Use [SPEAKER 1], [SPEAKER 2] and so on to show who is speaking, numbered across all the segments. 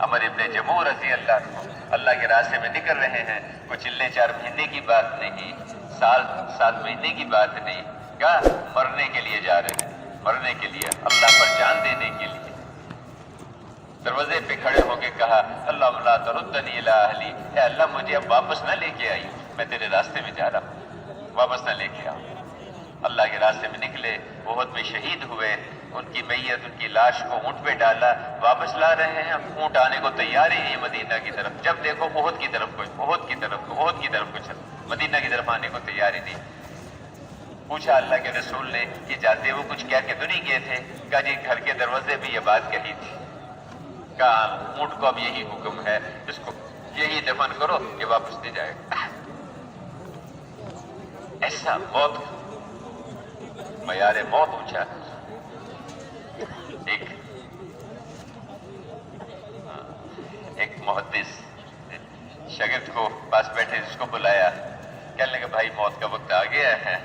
[SPEAKER 1] عمر ابن جموع رضی اللہ عنہ اللہ کے راستے میں نکل رہے ہیں، کوئی چلے 4 مہینے کی بات نہیں، سال 7 مہینے کی بات نہیں، کیا مرنے کے لیے جا رہے ہیں، مرنے کے لیے، اللہ پر جان دینے کے لیے۔ دروازے پہ کھڑے ہو کے کہا اللہم لا تردنی الی اہلی، اے اللہ مجھے اب واپس نہ لے کے آئی، میں تیرے راستے میں جا رہا ہوں، واپس نہ لے کے آؤ۔ اللہ کے راستے میں نکلے، احد میں شہید ہوئے، ان کی میت، ان کی لاش کو اونٹ پہ ڈالا، واپس لا رہے ہیں، اونٹ آنے کو تیار ہی نہیں مدینہ کی طرف، جب دیکھو احد کی طرف کوئی، احد کی طرف کو، احد کی طرف کو چل، مدینہ کی طرف آنے کو تیار ہی نہیں۔ پوچھا اللہ کے رسول نے کہ جاتے وہ کچھ کہہ کے تو نہیں گئے تھے؟ کہا جی گھر کے دروازے بھی یہ بات کہی تھی، کہا اونٹ کو اب یہی حکم ہے، اس کو یہی دفن کرو، یہ واپس نہیں جائے گا۔ ایسا موت، معیار موت اونچا۔ ایک محدث شاگرد کو پاس بیٹھے، جس کو بلایا، کہنے لگا بھائی موت کا وقت آ گیا ہے،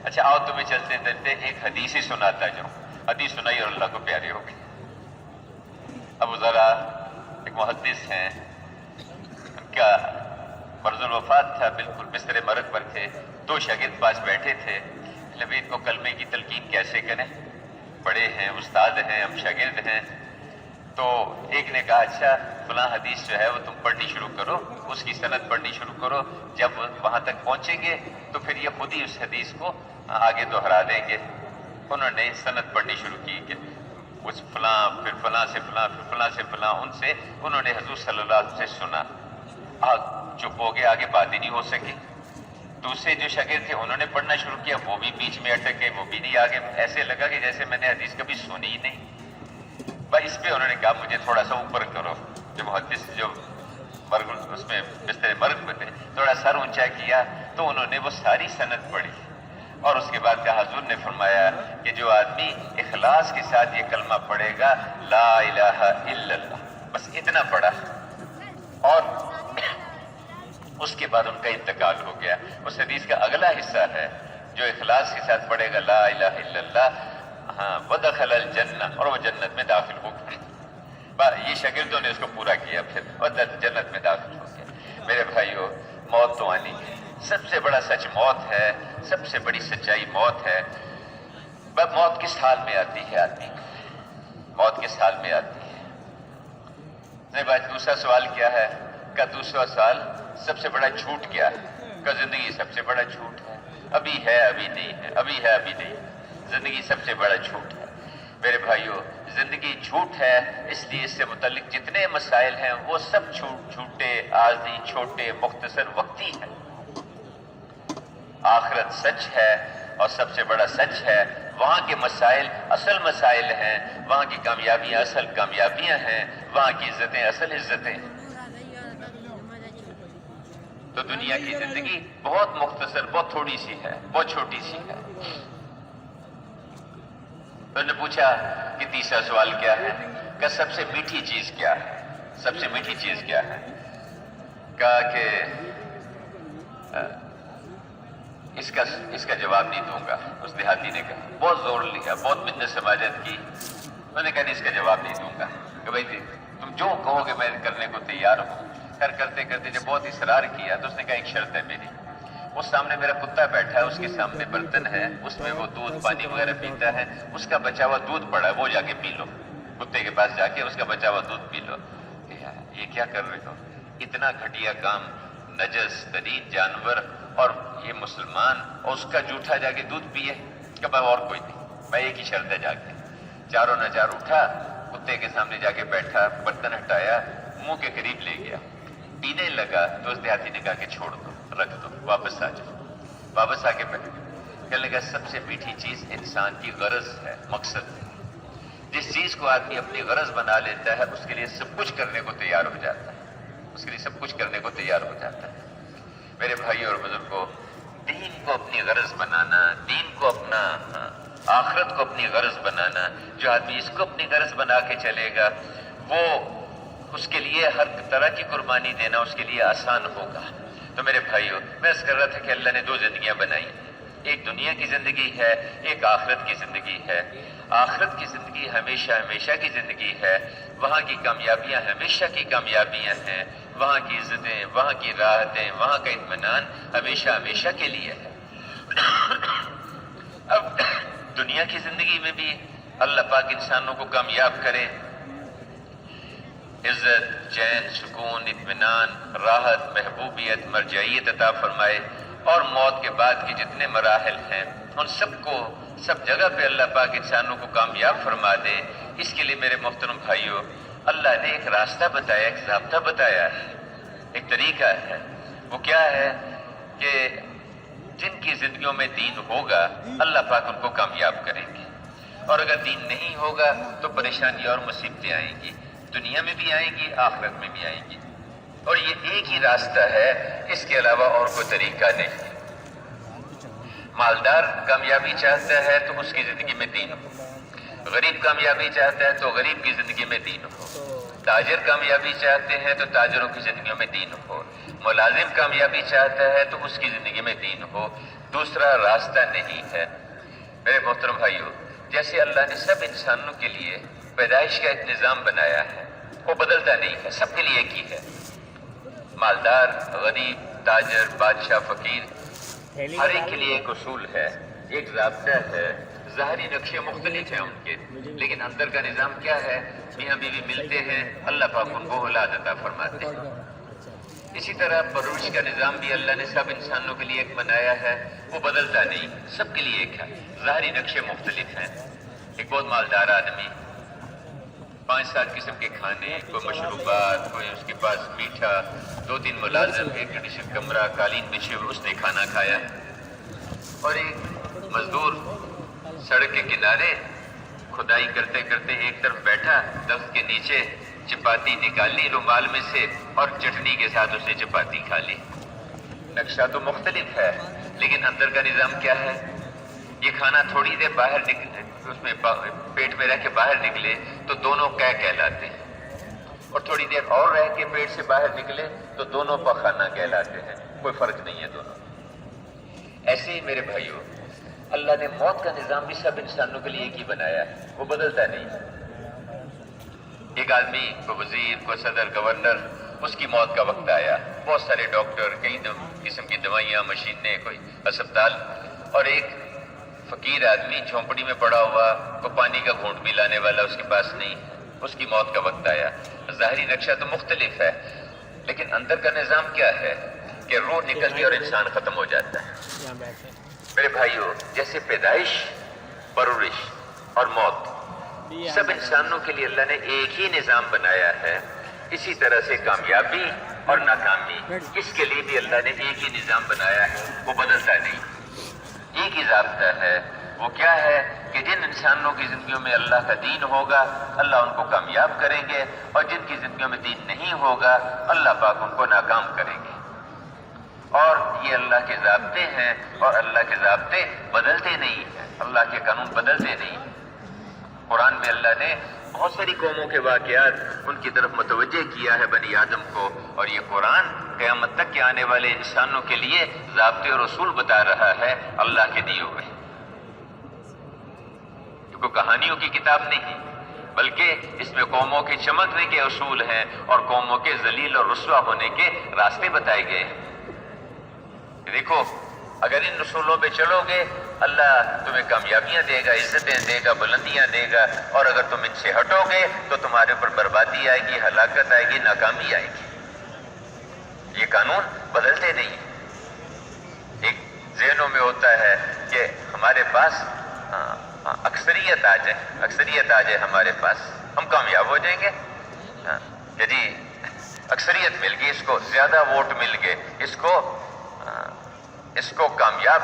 [SPEAKER 1] اچھا آؤ تمہیں چلتے چلتے ایک حدیث ہی سناتا جاؤں۔ حدیث سنائی اور اللہ کو پیاری ہو گئی۔ ابو ذرا ایک محدث ہیں، ان کا مرض الوفات تھا، بالکل بستر مرگ پر تھے، 2 شاگرد پاس بیٹھے تھے، نبی ان کو کلمے کی تلقین کیسے کریں، بڑے ہیں، استاد ہیں، ہم شاگرد ہیں۔ تو ایک نے کہا اچھا فلاں حدیث جو ہے وہ تم پڑھنی شروع کرو، اس کی سند پڑھنی شروع کرو، جب وہاں تک پہنچیں گے تو پھر یہ خود ہی اس حدیث کو آگے دہرا دیں گے۔ انہوں نے سند پڑھنی شروع کی کہ اس فلاں، پھر فلاں سے فلاں، پھر فلاں سے فلاں، ان سے انہوں نے حضور صلی اللہ علیہ وسلم سے سنا۔ چپ ہو گئے، آگے بات ہی نہیں ہو سکی۔ دوسرے جو شاگرد تھے انہوں نے پڑھنا شروع کیا، وہ بھی بیچ میں اٹک گئے، وہ بھی نہیں آگے، ایسے لگا کہ جیسے میں نے حدیث کبھی سنی ہی نہیں۔ بس اس پہ انہوں نے کہا مجھے تھوڑا سا اوپر کرو، جو محدث جو مرگ اس میں بستر مرگ میں تھے، تھوڑا سر اونچا کیا تو انہوں نے وہ ساری سند پڑھی، اور اس کے بعد کہا حضور نے فرمایا کہ جو آدمی اخلاص کے ساتھ یہ کلمہ پڑھے گا لا الہ الا اللہ، بس اتنا پڑھا، اور اس کے بعد ان کا انتقال ہو گیا۔ اس حدیث کا اگلا حصہ ہے جو اخلاص کے ساتھ پڑھے گا لا الہ الا اللہ، ہاں ودخل الجنہ، اور وہ جنت میں داخل ہو گئے۔ یہ شاگردوں نے اس کو پورا کیا، پھر وہ جنت میں داخل ہو گیا۔ میرے بھائیو، موت تو آنی ہے، سب سے بڑا سچ موت ہے، سب سے بڑی سچائی موت ہے۔ موت کس حال میں آتی ہے آدمی کو؟ موت کس حال میں آتی ہے؟ نہیں بات، دوسرا سوال کیا ہے؟ کا دوسرا سوال سب سے بڑا جھوٹ کیا ہے؟ کا زندگی سب سے بڑا جھوٹ ہے، ابھی ہے ابھی نہیں ہے، ابھی ہے ابھی نہیں ہے، زندگی سب سے بڑا جھوٹ ہے۔ میرے بھائیو، زندگی جھوٹ ہے، اس لیے اس سے متعلق جتنے مسائل ہیں وہ سب جھوٹے، عارضی، چھوٹے، مختصر، وقتی ہیں۔ آخرت سچ ہے، اور سب سے بڑا سچ ہے، وہاں کے مسائل اصل مسائل ہیں، وہاں کی کامیابیاں اصل کامیابیاں ہیں، وہاں کی عزتیں اصل عزتیں ہیں۔ تو دنیا کی زندگی بہت مختصر، بہت تھوڑی سی ہے، بہت چھوٹی سی ہے۔ انہوں نے پوچھا کہ تیسرا سوال کیا ہے؟ کہ سب سے میٹھی چیز کیا ہے؟ سب سے میٹھی چیز کیا ہے؟ کہا کہ اس کا جواب نہیں دوں گا۔ اس دیہاتی نے کہا، بہت زور لیا، بہت منت سماجت کی، میں نے کہا نہیں، اس کا جواب نہیں دوں گا، کہ بھائی تم جو کہو گے میں کرنے کو تیار ہوں۔ کرتے کرتے جب بہت اصرار کیا تو اس نے کہا ایک شرط ہے میری، اس سامنے میرا کتا بیٹھا ہے، اس کے سامنے برتن ہے، اس میں وہ دودھ پانی وغیرہ پیتا ہے، اس کا بچا ہوا دودھ پڑا ہے، وہ جا کے پی لو، کتے کے پاس جا کے اس کا بچا ہوا دودھ پی لو۔ یہ کیا کر رہے ہو؟ اتنا گھٹیا کام، نجس ترین جانور، اور یہ مسلمان، اور اس کا جھوٹا جا کے دودھ پیے، کہ میں اور کوئی نہیں، میں ایک ہی شرط ہے جا کے۔ چاروں ناچار اٹھا، کتے کے سامنے جا کے بیٹھا، برتن ہٹایا، منہ کے قریب لے گیا، پینے لگا تو اس دیہاتی نے کہا کہ چھوڑ دو، رکھ دو، واپس آ جاؤ۔ واپس آ کے بیٹھ گیا۔ کہنے لگا سب سے میٹھی چیز انسان کی غرض ہے، مقصد ہے۔ جس چیز کو آدمی اپنی غرض بنا لیتا ہے اس کے لیے سب کچھ کرنے کو تیار ہو جاتا ہے، اس کے لیے سب کچھ کرنے کو تیار ہو جاتا ہے۔ میرے بھائی اور بزرگوں، دین کو اپنی غرض بنانا، دین کو اپنا، آخرت کو اپنی غرض بنانا، جو آدمی اس کو اپنی غرض بنا کے چلے گا وہ، اس کے لیے ہر طرح کی قربانی دینا اس کے لیے آسان ہوگا۔ تو میرے بھائیو، میں اس کر رہا تھا کہ اللہ نے 2 زندگیاں بنائی، ایک دنیا کی زندگی ہے، ایک آخرت کی زندگی ہے۔ آخرت کی زندگی ہمیشہ ہمیشہ کی زندگی ہے، وہاں کی کامیابیاں ہمیشہ کی کامیابیاں ہیں، وہاں کی عزتیں، وہاں کی راحتیں، وہاں کا اطمینان ہمیشہ ہمیشہ کے لیے ہے۔ اب دنیا کی زندگی میں بھی اللہ پاک انسانوں کو کامیاب کرے، عزت، چین، سکون، اطمینان، راحت، محبوبیت، مرجعیت عطا فرمائے، اور موت کے بعد کے جتنے مراحل ہیں ان سب کو سب جگہ پہ اللہ پاک انسانوں کو کامیاب فرما دے۔ اس کے لیے میرے محترم بھائیوں، اللہ نے ایک راستہ بتایا، ایک ضابطہ بتایا ہے، ایک طریقہ ہے۔ وہ کیا ہے کہ جن کی زندگیوں میں دین ہوگا اللہ پاک ان کو کامیاب کریں گے، اور اگر دین نہیں ہوگا تو پریشانی اور مصیبتیں آئیں گی، دنیا میں بھی آئیں گی، آخرت میں بھی آئیں گی۔ اور یہ ایک ہی راستہ ہے، اس کے علاوہ اور کوئی طریقہ نہیں۔ مالدار کامیابی چاہتا ہے تو اس کی زندگی میں دین ہو، غریب کامیابی چاہتا ہے تو غریب کی زندگی میں دین ہو، تاجر کامیابی چاہتے ہیں تو تاجروں کی زندگیوں میں دین ہو، ملازم کامیابی چاہتا ہے تو اس کی زندگی میں دین ہو، دوسرا راستہ نہیں ہے۔ میرے محترم بھائیو، جیسے اللہ نے سب انسانوں کے لیے پیدائش کا ایک نظام بنایا ہے، وہ بدلتا نہیں ہے، سب کے لیے ایک ہی ہے۔ مالدار، غریب، تاجر، بادشاہ، فقیر، ہر ایک کے لیے ایک اصول ہے، ایک ضابطہ ہے۔ ظاہری نقشے مختلف ہیں ان کے، لیکن اندر کا نظام کیا ہے؟ میاں بیوی ملتے ہیں، اللہ پاک ان کو اولاد عطا فرماتے ہیں۔ اسی طرح پرورش کا نظام بھی اللہ نے سب انسانوں کے لیے ایک بنایا ہے، وہ بدلتا نہیں، سب کے لیے ایک ہے، ظاہری نقشے مختلف ہیں۔ ایک بہت مالدار آدمی، 5-7 قسم کے کھانے، کوئی مشروبات، کوئی اس کے پاس میٹھا، 2-3 ملازم، ایک کنڈیشن کمرہ، قالین بچھے ہوئے، اس نے کھانا کھایا۔ اور ایک مزدور سڑک کے کنارے کھدائی کرتے کرتے ایک طرف بیٹھا، درخت کے نیچے چپاتی نکالی رومال میں سے اور چٹنی کے ساتھ اس نے چپاتی کھا لی۔ نقشہ تو مختلف ہے، لیکن اندر کا نظام کیا ہے؟ یہ کھانا تھوڑی دیر باہر اس میں پیٹ میں رہ کے باہر نکلے تو دونوں کہلاتے ہیں، اور تھوڑی دیر اور رہ کے پیٹ سے باہر نکلے تو دونوں پخانہ کہلاتے ہیں، کوئی فرق نہیں ہے دونوں۔ ایسے ہی میرے بھائیوں، اللہ نے موت کا نظام بھی سب انسانوں کے لیے ایک ہی بنایا ہے، وہ بدلتا نہیں۔ ایک آدمی کو وزیر، کو صدر، گورنر، اس کی موت کا وقت آیا، بہت سارے ڈاکٹر، کئی قسم کی دوائیاں، مشینیں، کوئی اسپتال، اور ایک فقیر آدمی جھونپڑی میں پڑا ہوا، کو پانی کا گھونٹ بھی لانے والا اس کے پاس نہیں، اس کی موت کا وقت آیا۔ ظاہری نقشہ تو مختلف ہے، لیکن اندر کا نظام کیا ہے کہ روح نکلتی اور انسان ختم ہو جاتا ہے۔ میرے بھائیوں، جیسے پیدائش، پرورش اور موت سب انسانوں کے لیے اللہ نے ایک ہی نظام بنایا ہے، اسی طرح سے کامیابی اور ناکامی، اس کے لیے بھی اللہ نے ایک ہی نظام بنایا ہے، وہ بدلتا نہیں، ایک ہی ضابطہ ہے۔ وہ کیا ہے کہ جن انسانوں کی زندگیوں میں اللہ کا دین ہوگا اللہ ان کو کامیاب کریں گے، اور جن کی زندگیوں میں دین نہیں ہوگا اللہ پاک ان کو ناکام کریں گے۔ اور یہ اللہ کے ضابطے ہیں، اور اللہ کے ضابطے بدلتے نہیں ہیں، اللہ کے قانون بدلتے نہیں۔ قرآن میں اللہ نے بہت ساری قوموں کے واقعات ان کی طرف متوجہ کیا ہے، بنی آدم کو، اور یہ قرآن قیامت تک کے آنے والے انسانوں کے لیے ضابطے اور اصول بتا رہا ہے اللہ کے دیے ہوئے۔ یہ کوئی کہانیوں کی کتاب نہیں، بلکہ اس میں قوموں کے چمکنے کے اصول ہیں اور قوموں کے ذلیل اور رسوا ہونے کے راستے بتائے گئے ہیں۔ دیکھو، اگر ان اصولوں پہ چلو گے اللہ تمہیں کامیابیاں دے گا، عزتیں دے گا، بلندیاں دے گا، اور اگر تم ان سے ہٹو گے تو تمہارے اوپر بربادی آئے گی، ہلاکت آئے گی، ناکامی آئے گی۔ یہ قانون بدلتے نہیں ہیں۔ ایک ذہنوں میں ہوتا ہے کہ ہمارے پاس اکثریت آ جائے ہمارے پاس، ہم کامیاب ہو جائیں گے، کہ جی اکثریت مل گئی، اس کو زیادہ ووٹ مل گئے، اس کو کامیاب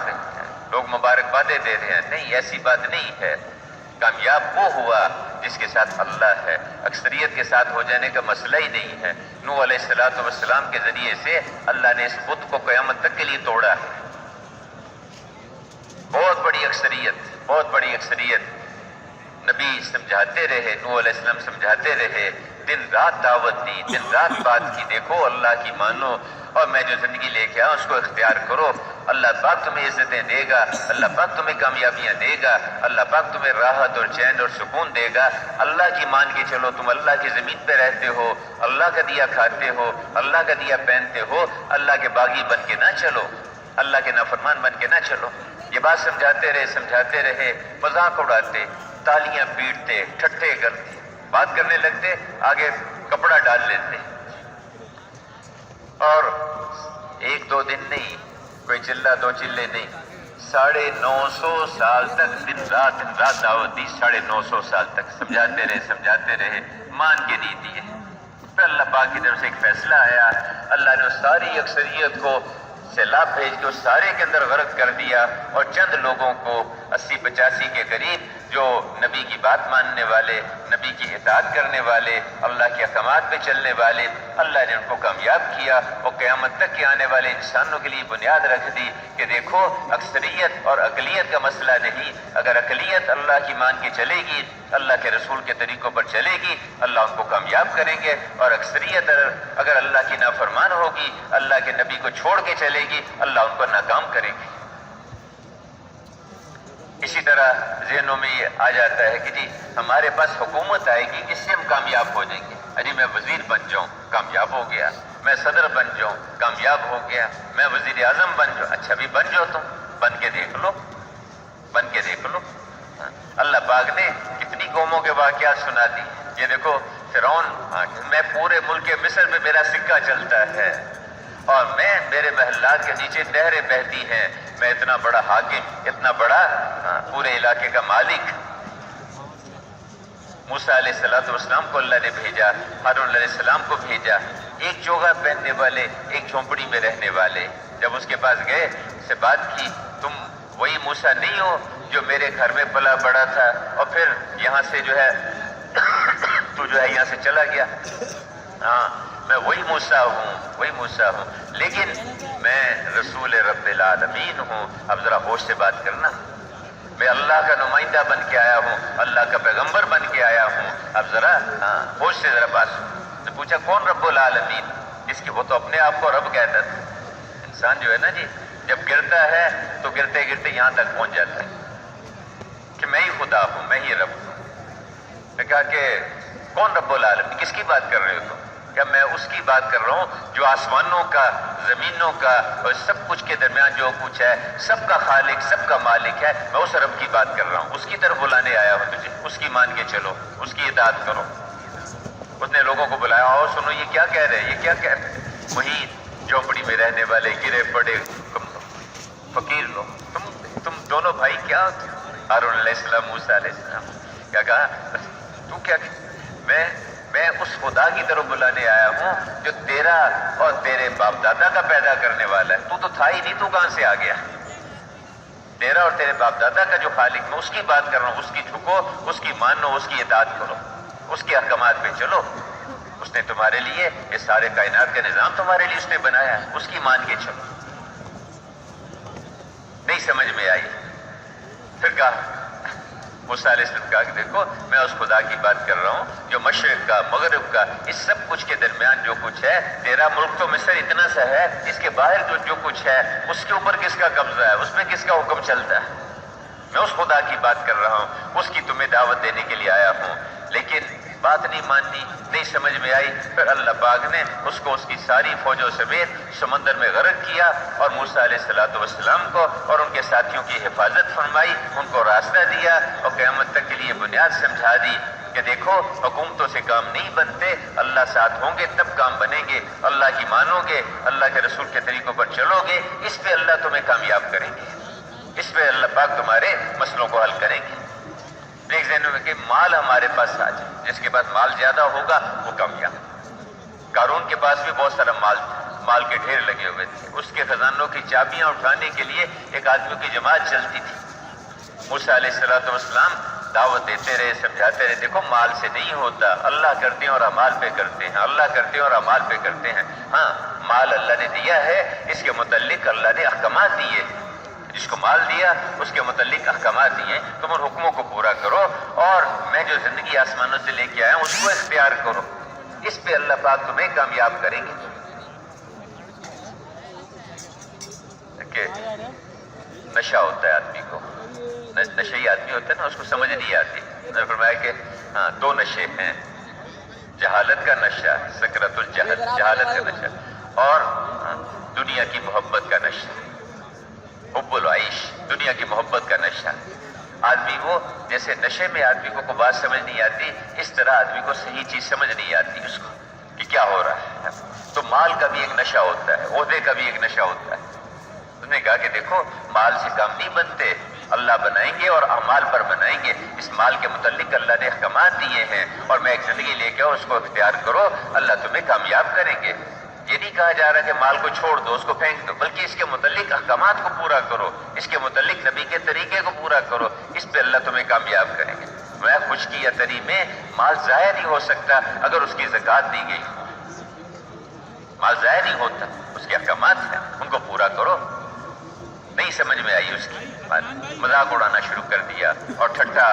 [SPEAKER 1] لوگ مبارکبادیں دے رہے ہیں۔ نہیں، ایسی بات نہیں ہے۔ کامیاب وہ ہوا جس کے ساتھ اللہ ہے، اکثریت کے ساتھ ہو جانے کا مسئلہ ہی نہیں ہے۔ نوح علیہ السلام کے ذریعے سے اللہ نے اس بت کو قیامت تک کے لیے توڑا ہے۔ بہت بڑی اکثریت نبی سمجھاتے رہے، نوح علیہ السلام سمجھاتے رہے، دن رات دعوت دی، دن رات بات کی، دیکھو اللہ کی مانو اور میں جو زندگی لے کے آؤں اس کو اختیار کرو، اللہ پاک تمہیں عزتیں دے گا، اللہ پاک تمہیں کامیابیاں دے گا، اللہ پاک تمہیں راحت اور چین اور سکون دے گا۔ اللہ کی مان کے چلو، تم اللہ کی زمین پہ رہتے ہو، اللہ کا دیا کھاتے ہو، اللہ کا دیا پہنتے ہو، اللہ کے باغی بن کے نہ چلو، اللہ کے نافرمان بن کے نہ چلو۔ یہ بات سمجھاتے رہے، مذاق اڑاتے، تالیاں پیٹتے، ٹھٹھے کرتے، بات کرنے لگتے، آگے کپڑا ڈال لیتے، اور ایک دو دن نہیں، کوئی چلہ دو چلے نہیں، 950 سال تک دن رات دعوت دی، 950 سال تک سمجھاتے رہے، مان کے نہیں دیے۔ پھر اللہ پاک کی طرف سے ایک فیصلہ آیا، اللہ نے ساری اکثریت کو سیلاب بھیج کے اس سارے کے اندر غرق کر دیا، اور چند لوگوں کو 80-85 کے قریب جو نبی کی بات ماننے والے، نبی کی اطاعت کرنے والے، اللہ کے احکامات پہ چلنے والے، اللہ نے ان کو کامیاب کیا، اور قیامت تک کے آنے والے انسانوں کے لیے بنیاد رکھ دی کہ دیکھو اکثریت اور اقلیت کا مسئلہ نہیں، اگر اقلیت اللہ کی مان کے چلے گی، اللہ کے رسول کے طریقوں پر چلے گی، اللہ ان کو کامیاب کریں گے، اور اکثریت اگر اللہ کی نافرمان ہوگی، اللہ کے نبی کو چھوڑ کے چلے گی، اللہ ان کو ناکام کرے گی۔ اسی طرح ذہنوں میں یہ آ جاتا ہے کہ جی ہمارے پاس حکومت آئے گی، اس سے ہم کامیاب ہو جائیں گے، اجی میں وزیر بن جاؤں، کامیاب ہو گیا، میں صدر بن جاؤں، کامیاب ہو گیا، میں وزیر اعظم بن جاؤں، اچھا بھی بن جاؤ، تم بن کے دیکھ لو۔ اللہ پاک نے کتنی قوموں کے واقعات سنا دی، یہ دیکھو فرعون، میں پورے ملک مصر میں میرا سکہ چلتا ہے، اور میرے محلات کے نیچے نہریں بہتی ہیں، میں اتنا بڑا حاکم، اتنا بڑا پورے علاقے کا مالک۔ موسیٰ علیہ السلام کو اللہ نے بھیجا، ہارون علیہ السلام کو بھیجا، ایک چوغا پہننے والے، ایک جھونپڑی میں رہنے والے، جب اس کے پاس گئے، سے بات کی، تم وہی موسیٰ نہیں ہو جو میرے گھر میں پلا بڑا تھا، اور پھر یہاں سے جو ہے تو جو ہے یہاں سے چلا گیا؟ ہاں، میں وہی موسیٰ ہوں، لیکن میں رسول رب العالمین ہوں۔ اب ذرا ہوش سے بات کرنا، میں اللہ کا نمائندہ بن کے آیا ہوں، اللہ کا پیغمبر بن کے آیا ہوں، اب ذرا ہوش سے ذرا بات سن۔ تو پوچھا کون رب العالمین؟ اس کی وہ تو اپنے آپ کو رب کہتا تھا۔ انسان جو ہے نا جی، جب گرتا ہے تو گرتے گرتے یہاں تک پہنچ جاتا ہے کہ میں ہی خدا ہوں، میں ہی رب ہوں۔ میں کہا کہ کون رب العالمین؟ کس کی بات کر رہے ہو تم؟ کہ میں اس کی بات کر رہا ہوں جو آسمانوں کا، زمینوں کا اور سب کچھ کے درمیان جو کچھ ہے، سب کا خالق، سب کا مالک ہے، میں اس رب کی بات کر رہا ہوں، اس کی طرف بلانے آیا ہوں تجھے، اس کی مان کے چلو، اس کی اطاعت کرو۔ اس نے لوگوں کو بلایا، اور سنو یہ کیا کہہ رہے ہیں، یہ کیا کہہ رہے ہیں؟ وہی جھونپڑی میں رہنے والے گرے پڑے فقیر لوگ، تم دونوں بھائی کیا ہوتے؟ ہارون علیہ السلام، موسیٰ علیہ السلام، کیا کہا؟ تو کیا میں اس خدا کی طرف بلانے آیا ہوں جو تیرا اور تیرے باپ دادا کا پیدا کرنے والا ہے۔ تو تھا ہی نہیں، تو کہاں سے آ گیا؟ تیرا اور تیرے باپ دادا کا جو خالق، میں اس کی بات کر رہا ہوں، اس کی جھکو، اس کی مانو، اس کی اطاعت کرو، اس کے احکامات پہ چلو۔ اس نے تمہارے لیے یہ سارے کائنات کا نظام تمہارے لیے اس نے بنایا ہے، اس کی مان کے چلو۔ نہیں سمجھ میں آئی، پھر کہا موسیٰ علیہ السلام کہا کہ دیکھو میں اس خدا کی بات کر رہا ہوں جو مشرق کا، مغرب کا، اس سب کچھ کے درمیان جو کچھ ہے، تیرا ملک تو مصر اتنا سا ہے، اس کے باہر جو کچھ ہے اس کے اوپر کس کا قبضہ ہے، اس میں کس کا حکم چلتا ہے؟ میں اس خدا کی بات کر رہا ہوں، اس کی تمہیں دعوت دینے کے لیے آیا ہوں، لیکن بات نہیں ماننی، نہیں سمجھ میں آئی۔ پھر اللہ پاک نے اس کو اس کی ساری فوجوں سمیت سمندر میں غرق کیا، اور موسیٰ علیہ السلام کو اور ان کے ساتھیوں کی حفاظت فرمائی، ان کو راستہ دیا، اور قیامت تک کے لیے بنیاد سمجھا دی کہ دیکھو حکومتوں سے کام نہیں بنتے، اللہ ساتھ ہوں گے تب کام بنیں گے، اللہ کی مانو گے، اللہ کے رسول کے طریقوں پر چلو گے، اس پہ اللہ تمہیں کامیاب کریں گے، اس پہ اللہ پاک تمہارے مسئلوں کو حل کریں گے۔ ایک ذہن میں کہ مال ہمارے پاس آ جائے، جس کے پاس مال زیادہ ہوگا وہ کامیاب۔ قارون کے پاس بھی بہت سارا مال کے ڈھیر لگے ہوئے تھے، اس کے خزانوں کی چابیاں اٹھانے کے لیے ایک آدمی کی جماعت چلتی تھی۔ موسیٰ علیہ السلام دعوت دیتے رہے، سمجھاتے رہے، دیکھو مال سے نہیں ہوتا، اللہ کرتے ہیں اور اعمال پہ کرتے ہیں، اللہ کرتے ہیں اور اعمال پہ کرتے ہیں۔ ہاں، مال اللہ نے دیا ہے، اس کے متعلق اللہ نے احکامات دیے، جس کو مال دیا اس کے متعلق احکامات دیے، تم ان حکموں کو پورا کرو، اور میں جو زندگی آسمانوں سے لے کے آیا ہوں اس کو اختیار کرو۔ اس پہ اللہ پاک تمہیں کامیاب کریں گے. کہ نشہ ہوتا ہے آدمی کو، نشئی آدمی ہوتا ہے نا، اس کو سمجھ نہیں آتی. میں نے فرمایا کہ ہاں دو نشے ہیں، جہالت کا نشہ، سکرت الجہل، جہالت کا نشہ، اور دنیا کی محبت کا نشہ، حب العیش، دنیا کی محبت کا نشہ. آدمی وہ جیسے نشے میں آدمی کو کوئی بات سمجھ نہیں آتی، اس طرح آدمی کو صحیح چیز سمجھ نہیں آتی اس کو کہ کیا ہو رہا ہے. تو مال کا بھی ایک نشہ ہوتا ہے، عہدے کا بھی ایک نشہ ہوتا ہے. انہوں نے کہا کہ دیکھو مال سے کام نہیں بنتے، اللہ بنائیں گے اور اعمال پر بنائیں گے. اس مال کے متعلق اللہ نے احکامات دیے ہیں اور میں ایک زندگی لے کے اس کو اختیار کرو، اللہ تمہیں کامیاب کریں گے. یہ نہیں کہا جا رہا کہ مال کو چھوڑ دو، اس کو پھینک دو، بلکہ اس کے متعلق احکامات کو پورا کرو، اس کے متعلق نبی کے طریقے کو پورا کرو، اس پہ اللہ تمہیں کامیاب کریں گے. میں خشکی یا تری میں مال ضائع نہیں ہو سکتا اگر اس کی زکوٰۃ دی گئی ہو. مال ضائع نہیں ہوتا، اس کے احکامات ہیں، ان کو پورا کرو. نہیں سمجھ میں آئی اس کی، مذاق اڑانا شروع کر دیا اور ٹھٹھا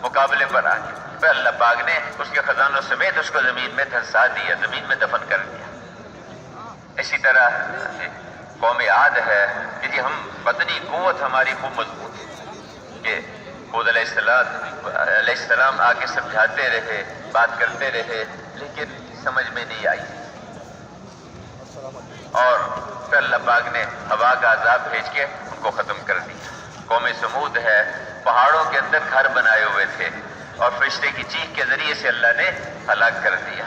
[SPEAKER 1] مقابلے پر آ گیا. پھر اللہ پاک نے اس کے خزانوں سمیت اس کو زمین میں دھنسا دیا، زمین میں دفن کر دیا. اسی طرح قوم عاد ہے کہ جی ہم بدنی قوت ہماری خوب مضبوط ہے، کہ خود علیہ السلام آ کے سمجھاتے رہے، بات کرتے رہے، لیکن سمجھ میں نہیں آئی. اور پھر اللہ پاک نے ہوا کا عذاب بھیج کے ان کو ختم کر دیا. قوم سمود ہے، پہاڑوں کے اندر گھر بنائے ہوئے تھے اور فرشتے کی چیخ کے ذریعے سے اللہ نے ہلاک کر دیا.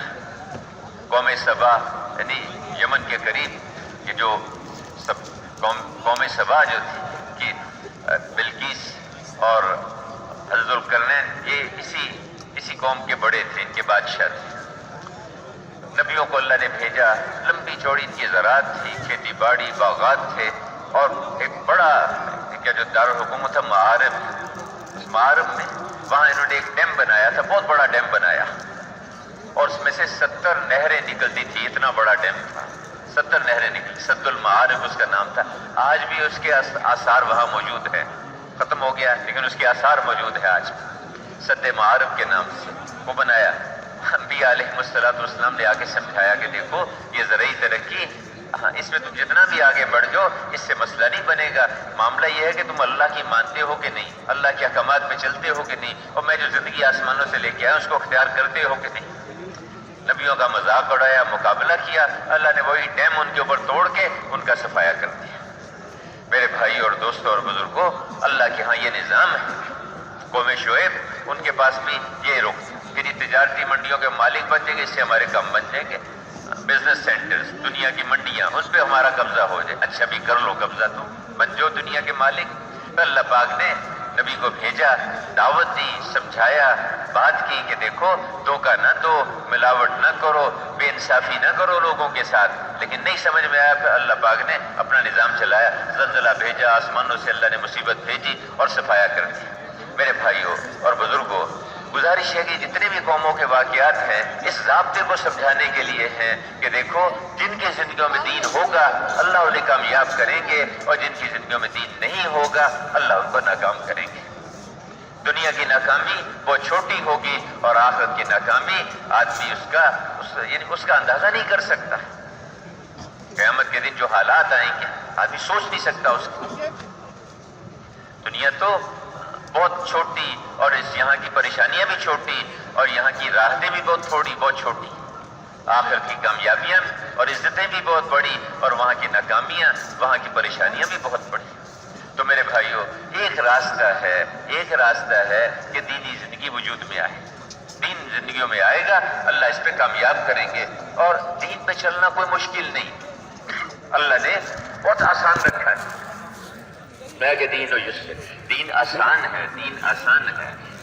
[SPEAKER 1] قوم سبا یعنی یمن کے قریب یہ جو قوم سبا جو تھی کہ بلقیس اور حضرت ذوالقرنین یہ اسی قوم کے بڑے تھے، ان کے بادشاہ تھے. نبیوں کو اللہ نے بھیجا، لمبی چوڑی ان کی زراعت تھی، کھیتی باڑی، باغات تھے، اور ایک بڑا کیا جو دارالحکومت تھا معارب، اس معارب میں وہاں انہوں نے ایک ڈیم بنایا تھا، بہت بڑا ڈیم بنایا، اور اس میں سے 70 نہریں نکلتی تھی. اتنا بڑا ڈیم تھا، 70 نہریں نکلی، سد المعارب اس کا نام تھا. آج بھی اس کے آثار وہاں موجود ہیں، ختم ہو گیا لیکن اس کے آثار موجود ہیں آج بھی. سد معارب کے نام سے وہ بنایا. انبیاء علیہ السلام نے آگے سمجھایا کہ دیکھو یہ زرعی ترقی، اس میں تم جتنا بھی آگے بڑھ جاؤ اس سے مسئلہ نہیں بنے گا. معاملہ یہ ہے کہ تم اللہ کی مانتے ہو کہ نہیں، اللہ کے احکامات پہ چلتے ہو کہ نہیں، اور میں جو زندگی آسمانوں سے لے کے آیا اس کو اختیار کرتے ہو کہ نہیں. نبیوں کا مذاق اڑایا، مقابلہ کیا، اللہ نے وہی ڈیم ان کے اوپر توڑ کے ان کا صفایا کر دیا. میرے بھائی اور دوستوں اور بزرگوں، اللہ کے ہاں یہ نظام ہے. قوم شعیب ان کے پاس بھی یہ رخ کہ جی تجارتی منڈیوں کے مالک بن جائیں گے، اس سے ہمارے کام بن جائیں گے. بزنس سینٹرز، دنیا کی منڈیاں، اس پہ ہمارا قبضہ ہو جائے. اچھا بھی کر لو قبضہ، تم بن جاؤ دنیا کے مالک. پھر اللہ پاک نے نبی کو بھیجا، دعوت دی، سمجھایا، بات کی کہ دیکھو دھوکہ نہ دو، ملاوٹ نہ کرو، بے انصافی نہ کرو لوگوں کے ساتھ. لیکن نہیں سمجھ میں آیا. پھر اللہ پاک نے اپنا نظام چلایا، زلزلہ بھیجا، آسمانوں سے اللہ نے مصیبت بھیجی اور صفایا کر دیا. میرے بھائیوں اور بزرگوں، گزارش ہے کہ جتنے بھی قوموں کے واقعات ہیں اس ضابطے کو سمجھانے کے لیے ہیں کہ دیکھو جن کی زندگیوں میں دین ہوگا اللہ انہیں کامیاب کریں گے، اور جن کی زندگیوں میں دین نہیں ہوگا اللہ ان کو ناکام کریں گے. دنیا کی ناکامی بہت چھوٹی ہوگی اور آخرت کی ناکامی آدمی اس کا اندازہ نہیں کر سکتا. قیامت کے دن جو حالات آئیں گے آدمی سوچ نہیں سکتا اس کی. دنیا تو بہت چھوٹی اور یہاں کی پریشانیاں بھی چھوٹی اور یہاں کی راحتیں بھی بہت چھوٹی. آخر کی کامیابیاں اور عزتیں بھی بہت بڑی اور وہاں کی ناکامیاں، وہاں کی پریشانیاں بھی بہت بڑی. تو میرے بھائیوں، ایک راستہ ہے کہ دینی زندگی وجود میں آئے. دین زندگیوں میں آئے گا، اللہ اس پہ کامیاب کریں گے. اور دین پہ چلنا کوئی مشکل نہیں، اللہ نے بہت آسان رکھا ہے. میں کہ دین و یسر، دین آسان ہے،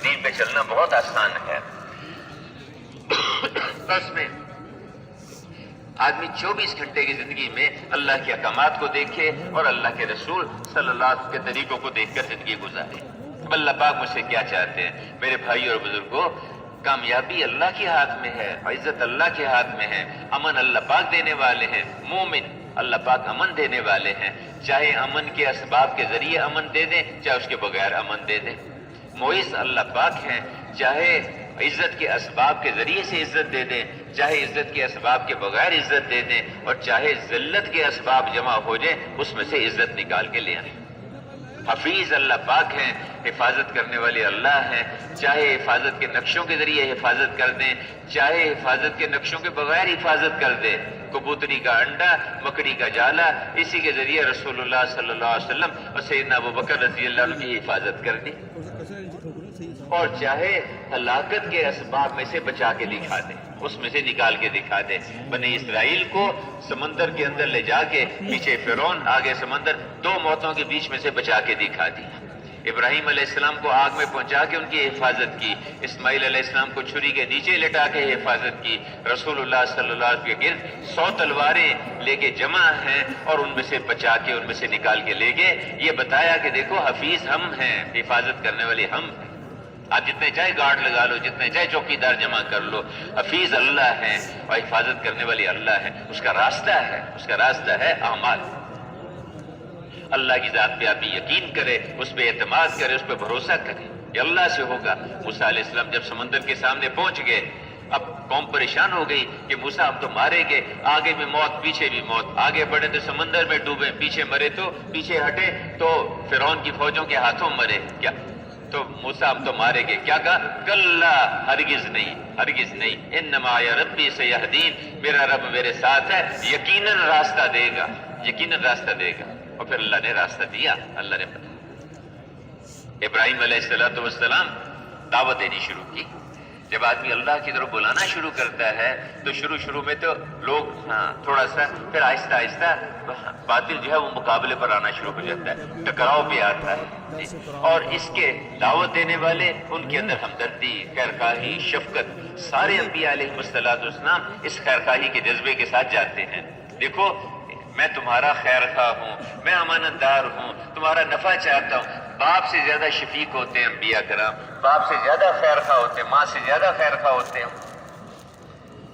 [SPEAKER 1] دین پہ چلنا بہت آسان ہے. بس میں آدمی 24 گھنٹے کی زندگی میں اللہ کے احکامات کو دیکھے اور اللہ کے رسول صلی اللہ علیہ وسلم کے طریقوں کو دیکھ کر زندگی گزارے. اللہ پاک مجھ سے کیا چاہتے ہیں؟ میرے بھائی اور بزرگوں، کامیابی اللہ کے ہاتھ میں ہے، عزت اللہ کے ہاتھ میں ہے، امن اللہ پاک دینے والے ہیں. مومن اللہ پاک امن دینے والے ہیں، چاہے امن کے اسباب کے ذریعے امن دے دیں، چاہے اس کے بغیر امن دے دیں. معز اللہ پاک ہیں، چاہے عزت کے اسباب کے ذریعے سے عزت دے دیں، چاہے عزت کے اسباب کے بغیر عزت دے دیں، اور چاہے ذلت کے اسباب جمع ہو جائیں اس میں سے عزت نکال کے لے آئیں۔ حفیظ اللہ پاک ہیں، حفاظت کرنے والے اللہ ہیں، چاہے حفاظت کے نقشوں کے ذریعے حفاظت کر دیں، چاہے حفاظت کے نقشوں کے بغیر حفاظت کر دیں۔ کبوتری کا انڈا، مکڑی کا جالا، اسی کے ذریعے رسول اللہ صلی اللہ علیہ وسلم اور سیدنا ابوبکر رضی اللہ عنہ کی حفاظت کر دی، اور چاہے ہلاکت کے اسباب میں سے بچا کے دکھا دیں، اس میں سے نکال کے دکھا دیں۔ بنی اسرائیل کو سمندر کے اندر لے جا کے پیچھے فرعون، آگے سمندر، دو موتوں کے بیچ میں سے بچا کے دکھا دیا۔ ابراہیم علیہ السلام کو آگ میں پہنچا کے ان کی حفاظت کی، اسماعیل علیہ السلام کو چھری کے نیچے لٹا کے حفاظت کی، رسول اللہ صلی اللہ علیہ وسلم کے گرد 100 تلواریں لے کے جمع ہیں اور ان میں سے بچا کے، ان میں سے نکال کے لے گئے۔ یہ بتایا کہ دیکھو حفیظ ہم ہیں، حفاظت کرنے والے ہم ہیں۔ آپ جتنے چاہے گارڈ لگا لو، جتنے چاہے چوکیدار جمع کر لو، حفیظ اللہ ہے اور حفاظت کرنے والی اللہ ہے۔ اس کا راستہ ہے، اس کا راستہ ہے اعمال۔ اللہ کی ذات پہ آدمی یقین کرے، اس پہ اعتماد کرے، اس پہ بھروسہ کرے، یہ اللہ سے ہوگا۔ موسیٰ علیہ السلام جب سمندر کے سامنے پہنچ گئے، اب قوم پریشان ہو گئی کہ موسیٰ ہم تو مارے گئے، آگے بھی موت پیچھے بھی موت، آگے بڑھے تو سمندر میں ڈوبے، پیچھے مرے تو پیچھے ہٹے تو فرعون کی فوجوں کے ہاتھوں مرے، کیا تو موسیٰ ہم تو مارے گئے؟ کیا کہا؟ کلا، ہرگز نہیں، ہرگز نہیں، انما یا ربی سیہدین، میرا رب میرے ساتھ ہے، یقیناً راستہ دے گا، یقیناً راستہ دے گا۔ اور پھر اللہ نے راستہ دیا، اللہ نے ابراہیم علیہ السلام دعوت دینی شروع کی۔ جب آدمی اللہ کی طرف بلانا شروع کرتا ہے تو شروع میں تو لوگ تھوڑا سا، پھر آہستہ آہستہ باطل جو ہے وہ مقابلے پر آنا شروع ہو جاتا ہے، ٹکراؤ پہ آتا ہے، اور اس کے دعوت دینے والے ان کے اندر ہمدردی، خیرخواہی، شفقت، سارے انبیاء علیہ السلام اس خیرخواہی کے جذبے کے ساتھ جاتے ہیں۔ دیکھو میں تمہارا خیر خواہ ہوں، میں امانت دار ہوں، تمہارا نفع چاہتا ہوں۔ باپ سے زیادہ شفیق ہوتے ہیں انبیاء کرام، باپ سے زیادہ خیر خواہ ہوتے ہیں، ماں سے زیادہ خیر خواہ ہوتے ہیں۔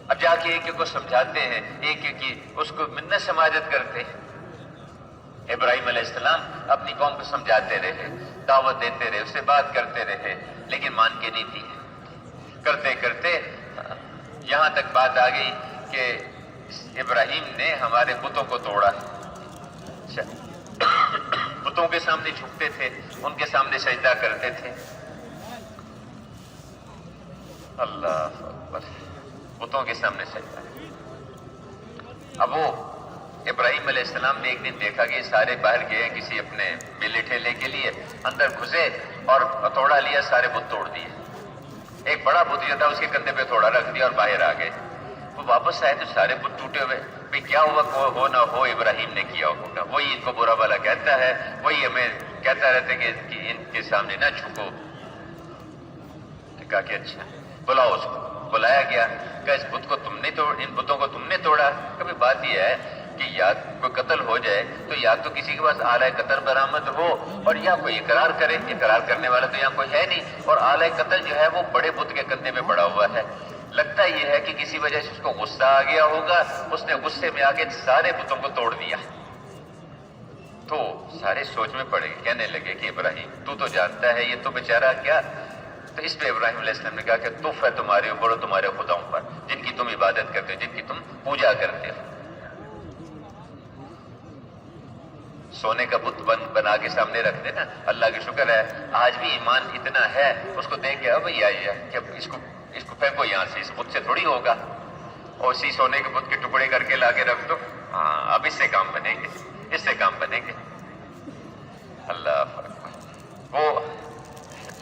[SPEAKER 1] اب جا کے ایک ایک کو سمجھاتے ہیں، ایک ایک کی اس کو منت سماجت کرتے ہیں۔ ابراہیم علیہ السلام اپنی قوم کو سمجھاتے رہے، دعوت دیتے رہے، اس سے بات کرتے رہے، لیکن مان کے نہیں تھی۔ کرتے کرتے یہاں تک بات آ گئی کہ ابراہیم نے ہمارے بتوں کو توڑا۔ بتوں کے سامنے جھکتے تھے، ان کے سامنے سجدہ کرتے تھے۔ اللہ اکبر، بتوں کے سامنے سجدہ۔ اب وہ ابراہیم علیہ السلام نے ایک دن دیکھا کہ سارے باہر گئے کسی اپنے میلے ٹھیلے کے لیے، اندر گھسے اور ہتھوڑا لیا، سارے بت توڑ دیے۔ ایک بڑا بت جو تھا اس کے کندھے پہ تھوڑا رکھ دیا اور باہر آ گئے۔ وہ واپس آئے تو سارے بت ٹوٹے ہوئے۔ بھئی کیا ہوا؟ ہو نہ ہو ابراہیم نے کیا ہوگا، وہی ان کو برا بھلا کہتا ہے، وہی ہمیں کہتا رہتا ہے کہ ان کے سامنے نہ جھکو۔ کہا کہ اچھا بلاؤ اس کو۔ بلایا گیا، کہا اس بت کو تم نے ان بتوں کو تم نے توڑا؟ کبھی بات یہ ہے کہ یا کوئی قتل ہو جائے تو یا تو کسی کے پاس آلہ قتل برآمد ہو، اور یا کوئی اقرار کرے، اقرار کرنے والا تو یہاں کوئی ہے نہیں، اور آلہ قتل جو ہے وہ بڑے بت کے کندھے میں پڑا ہوا ہے۔ لگتا یہ ہے کہ کسی وجہ سے اس کو غصہ آ گیا ہوگا، اس نے غصے میں آ کے سارے بتوں کو توڑ دیا۔ تو سارے سوچ میں پڑے، کہنے لگے کہ ابراہیم تو جانتا ہے یہ تو بیچارہ کیا۔ تو اس پہ ابراہیم علیہ السلام نے کہا کہ تف ہے تمہارے اوپر اور تمہارے خداؤں پر جن کی تم عبادت کرتے ہو، جن کی تم پوجا کرتے ہو۔ سونے کا بت بنا کے سامنے رکھ دینا، اللہ کی شکر ہے آج بھی ایمان اتنا ہے، اس کو دیکھ کے اب آئیے کہ اس کو پھینکو یہاں سے، اس بت سے تھوڑی ہوگا، اور اسی سونے کے بت کے ٹکڑے کر کے لا کے رکھ دو، ہاں اب اس سے کام بنیں گے، اس سے کام بنیں گے۔ اللہ اکبر، وہ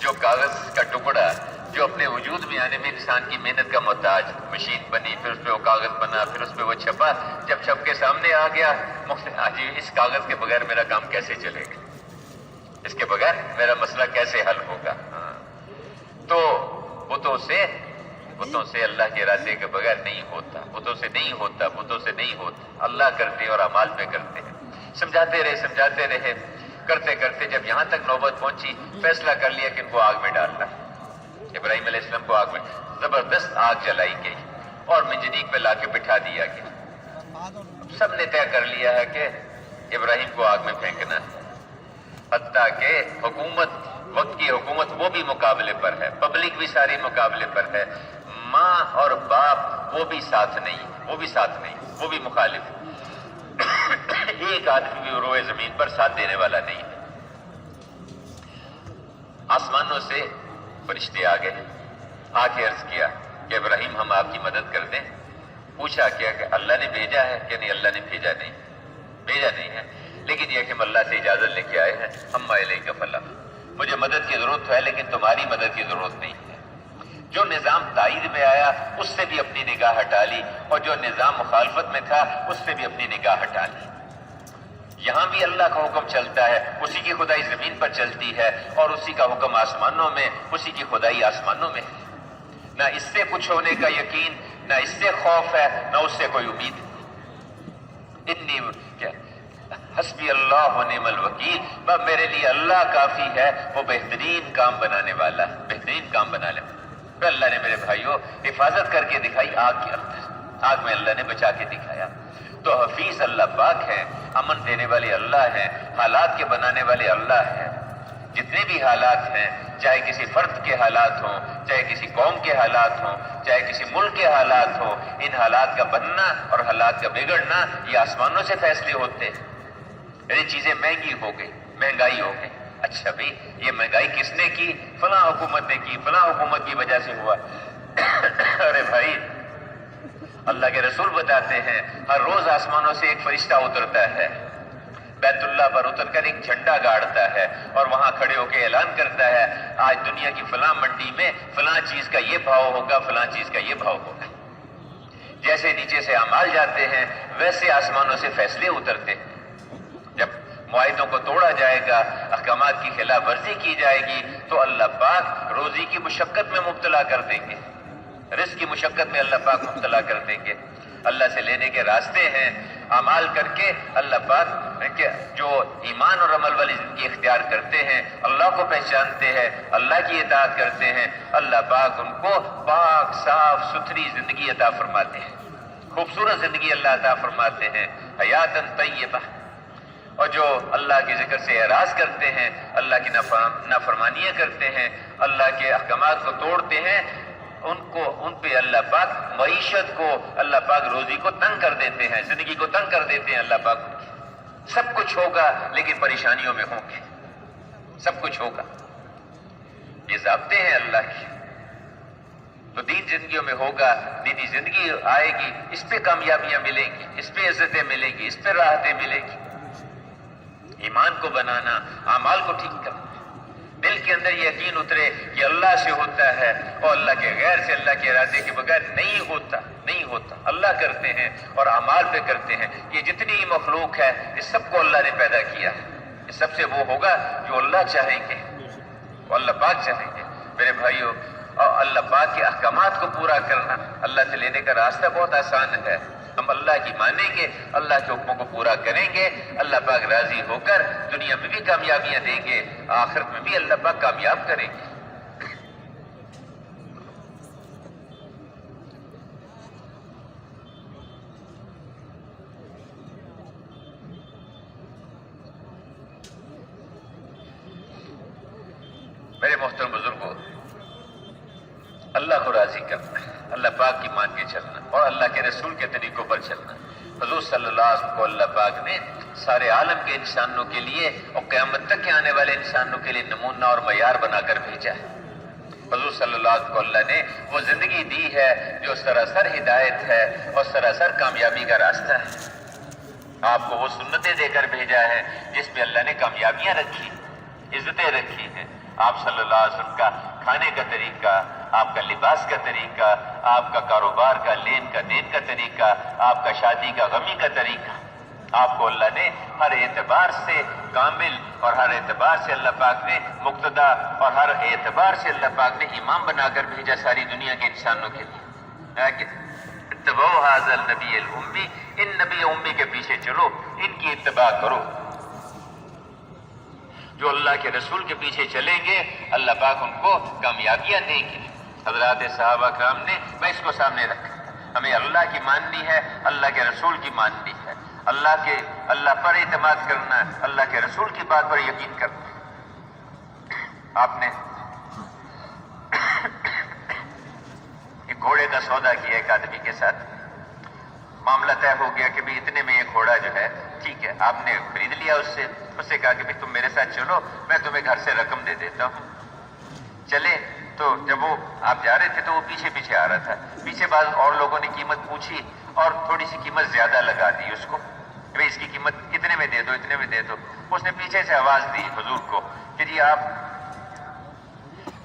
[SPEAKER 1] جو کاغذ کا ٹکڑا جو اپنے وجود میں آنے میں انسان کی محنت کا محتاج، مشین بنی، پھر اس پہ وہ کاغذ بنا، پھر اس پہ وہ چھپا، جب چھپ کے سامنے آ گیا جی اس کاغذ کے بغیر میرا کام کیسے چلے گا، اس کے بغیر میرا مسئلہ کیسے حل ہوگا۔ تو بتوں سے اللہ کے ارادے کے بغیر نہیں ہوتا، بتوں سے نہیں ہوتا، بتوں سے نہیں ہوتا، اللہ کرتے اور اعمال پہ کرتے ہیں۔ سمجھاتے رہے، کرتے کرتے جب یہاں تک نوبت پہنچی، فیصلہ کر لیا کہ ان کو آگ میں ڈالنا ہے۔ ابراہیم علیہ السلام کو آگ میں زبردست آگ جلائی گئی اور منجنیق پہ لا کے بٹھا دیا گیا۔ سب نے طے کر لیا ہے کہ ابراہیم کو آگ میں پھینکنا ہے، حتیٰ کہ حکومت وقت کی حکومت وہ بھی مقابلے پر ہے، پبلک بھی ساری مقابلے پر ہے، ماں اور باپ وہ بھی ساتھ نہیں، وہ بھی ساتھ نہیں، وہ بھی مخالف ہے۔ ایک آدمی بھی روئے زمین پر ساتھ دینے والا نہیں ہے۔ آسمانوں سے فرشتے آ گئے، آ کے عرض کیا کہ ابراہیم ہم آپ کی مدد کر دیں۔ پوچھا کیا کہ اللہ نے بھیجا ہے کہ نہیں؟ اللہ نے بھیجا نہیں ہے، لیکن یہ کہ ہم اللہ سے اجازت لے کے آئے ہیں، ہم الیک فلا، مجھے مدد کی ضرورت ہے لیکن تمہاری مدد کی ضرورت نہیں ہے۔ جو نظام تائید میں آیا اس سے بھی اپنی نگاہ ہٹا لی، اور جو نظام مخالفت میں تھا اس سے بھی اپنی نگاہ ہٹا لی۔ یہاں بھی اللہ کا حکم چلتا ہے، اسی کی خدائی زمین پر چلتی ہے، اور اسی کا حکم آسمانوں میں، اسی کی خدائی آسمانوں میں ہے۔ نہ اس سے کچھ ہونے کا یقین، نہ اس سے خوف ہے، نہ اس سے کوئی امید ہے۔ انی کیا حسبی اللہ و نعم الوکیل، میرے لیے اللہ کافی ہے، وہ بہترین کام بنانے والا ہے، بہترین کام بنانے والا۔ پھر اللہ نے میرے بھائیوں حفاظت کر کے دکھائی آگ کے اندر، آگ میں اللہ نے بچا کے دکھایا۔ تو حفیظ اللہ پاک ہے، امن دینے والے اللہ ہیں، حالات کے بنانے والے اللہ ہیں۔ جتنے بھی حالات ہیں، چاہے کسی فرد کے حالات ہوں، چاہے کسی قوم کے حالات ہوں، چاہے کسی ملک کے حالات ہوں، ان حالات کا بننا اور حالات کا بگڑنا یہ آسمانوں سے فیصلے ہوتے ہیں۔ یہ چیزیں مہنگی ہو گئی، مہنگائی ہو گئی، اچھا بھی یہ مہنگائی کس نے کی؟ فلاں حکومت نے کی، فلاں حکومت کی وجہ سے ہوا۔ ارے بھائی، اللہ کے رسول بتاتے ہیں ہر روز آسمانوں سے ایک فرشتہ اترتا ہے، بیت اللہ پر اتر کر ایک جھنڈا گاڑتا ہے اور وہاں کھڑے ہو کے اعلان کرتا ہے آج دنیا کی فلاں منڈی میں فلاں چیز کا یہ بھاؤ ہوگا، فلاں چیز کا یہ بھاؤ ہوگا۔ جیسے نیچے سے اعمال جاتے ہیں ویسے آسمانوں سے فیصلے اترتے ہیں۔ جب معاہدوں کو توڑا جائے گا، احکامات کی خلاف ورزی کی جائے گی تو اللہ پاک روزی کی مشقت میں مبتلا کر دیں گے، رزق کی مشقت میں اللہ پاک مبتلا کر دیں گے۔ اللہ سے لینے کے راستے ہیں، اعمال کر کے اللہ پاک کہ جو ایمان اور عمل والی زندگی اختیار کرتے ہیں، اللہ کو پہچانتے ہیں، اللہ کی اطاعت کرتے ہیں، اللہ پاک ان کو پاک صاف ستھری زندگی عطا فرماتے ہیں، خوبصورت زندگی اللہ عطا فرماتے ہیں، حیاتاً طیبہ۔ اور جو اللہ کے ذکر سے اعراض کرتے ہیں، اللہ کی نافرمانیاں کرتے ہیں، اللہ کے احکامات کو توڑتے ہیں، ان پہ اللہ پاک معیشت کو، اللہ پاک روزی کو تنگ کر دیتے ہیں، زندگی کو تنگ کر دیتے ہیں۔ اللہ پاک سب کچھ ہوگا لیکن پریشانیوں میں ہوں گے، سب کچھ ہوگا، یہ ضابطے ہیں اللہ کے۔ تو دین زندگیوں میں ہوگا، دینی زندگی آئے گی، اس پہ کامیابیاں ملیں گی، اس پہ عزتیں ملیں گی، اس پہ راحتیں ملیں گی۔ ایمان کو بنانا، اعمال کو ٹھیک کرنا، دل کے اندر یہ یقین اترے کہ اللہ سے ہوتا ہے اور اللہ کے غیر سے، اللہ کے ارادے کے بغیر نہیں ہوتا، نہیں ہوتا، اللہ کرتے ہیں اور اعمال پہ کرتے ہیں۔ یہ جتنی مخلوق ہے اس سب کو اللہ نے پیدا کیا ہے، اس سب سے وہ ہوگا جو اللہ چاہیں گے، وہ اللہ پاک چاہیں گے۔ میرے بھائیوں، اور اللہ پاک کے احکامات کو پورا کرنا، اللہ سے لینے کا راستہ بہت آسان ہے۔ ہم اللہ کی مانیں گے، اللہ کے حکموں کو پورا کریں گے، اللہ پاک راضی ہو کر دنیا میں بھی کامیابیاں دیں گے، آخرت میں بھی اللہ پاک کامیاب کریں گے۔ میرے محترم بزرگوں، اللہ کو راضی کرنا، اللہ پاک کی مان کے چلنا اور اللہ کے رسول کے طریقوں پر چلنا۔ حضور صلی اللہ علیہ وسلم کو اللہ پاک نے سارے عالم کے انسانوں کے لیے اور قیامت تک کے آنے والے انسانوں کے لیے نمونہ اور معیار بنا کر بھیجا ہے۔ حضور صلی اللہ علیہ وسلم کو اللہ نے وہ زندگی دی ہے جو سراسر ہدایت ہے اور سراسر کامیابی کا راستہ ہے۔ آپ کو وہ سنتیں دے کر بھیجا ہے جس میں اللہ نے کامیابیاں رکھی، عزتیں رکھی ہیں۔ آپ صلی اللہ علیہ وسلم کا کھانے کا طریقہ، آپ کا لباس کا طریقہ، آپ کا کاروبار کا لین کا دین کا طریقہ، آپ کا شادی کا غمی کا طریقہ، آپ کو اللہ نے ہر اعتبار سے کامل اور ہر اعتبار سے اللہ پاک نے مقتدا اور ہر اعتبار سے اللہ پاک نے امام بنا کر بھیجا ساری دنیا کے انسانوں کے لیے۔ اتبعوا ھذا النبی الامی، ان نبی امی کے پیچھے چلو، ان کی اتباع کرو۔ جو اللہ کے رسول کے پیچھے چلیں گے اللہ پاک ان کو کامیابیاں دیں گے۔ حضرات صحابہ کرام نے میں اس کو سامنے رکھا، ہمیں اللہ کی ماننی ہے، اللہ کے رسول کی ماننی ہے، اللہ پر اعتماد کرنا ہے، اللہ کے رسول کی بات پر یقین کرنا ہے۔ آپ نے ایک گھوڑے کا سودا کیا ایک آدمی کے ساتھ، معاملہ طے ہو گیا کہ بھی اتنے میں یہ گھوڑا جو ہے ٹھیک ہے، آپ نے خرید لیا اس سے کہا کہ بھی تم میرے ساتھ چلو، میں تمہیں گھر سے رقم دے دیتا ہوں۔ چلے تو جب وہ آپ جا رہے تھے تو وہ پیچھے پیچھے آ رہا تھا، پیچھے بعض اور لوگوں نے قیمت پوچھی اور تھوڑی سی قیمت زیادہ لگا دی اس کو، کہ اس کی قیمت اتنے میں دے دو، اتنے میں دے دو۔ اس نے پیچھے سے آواز دی حضور کو کہ جی آپ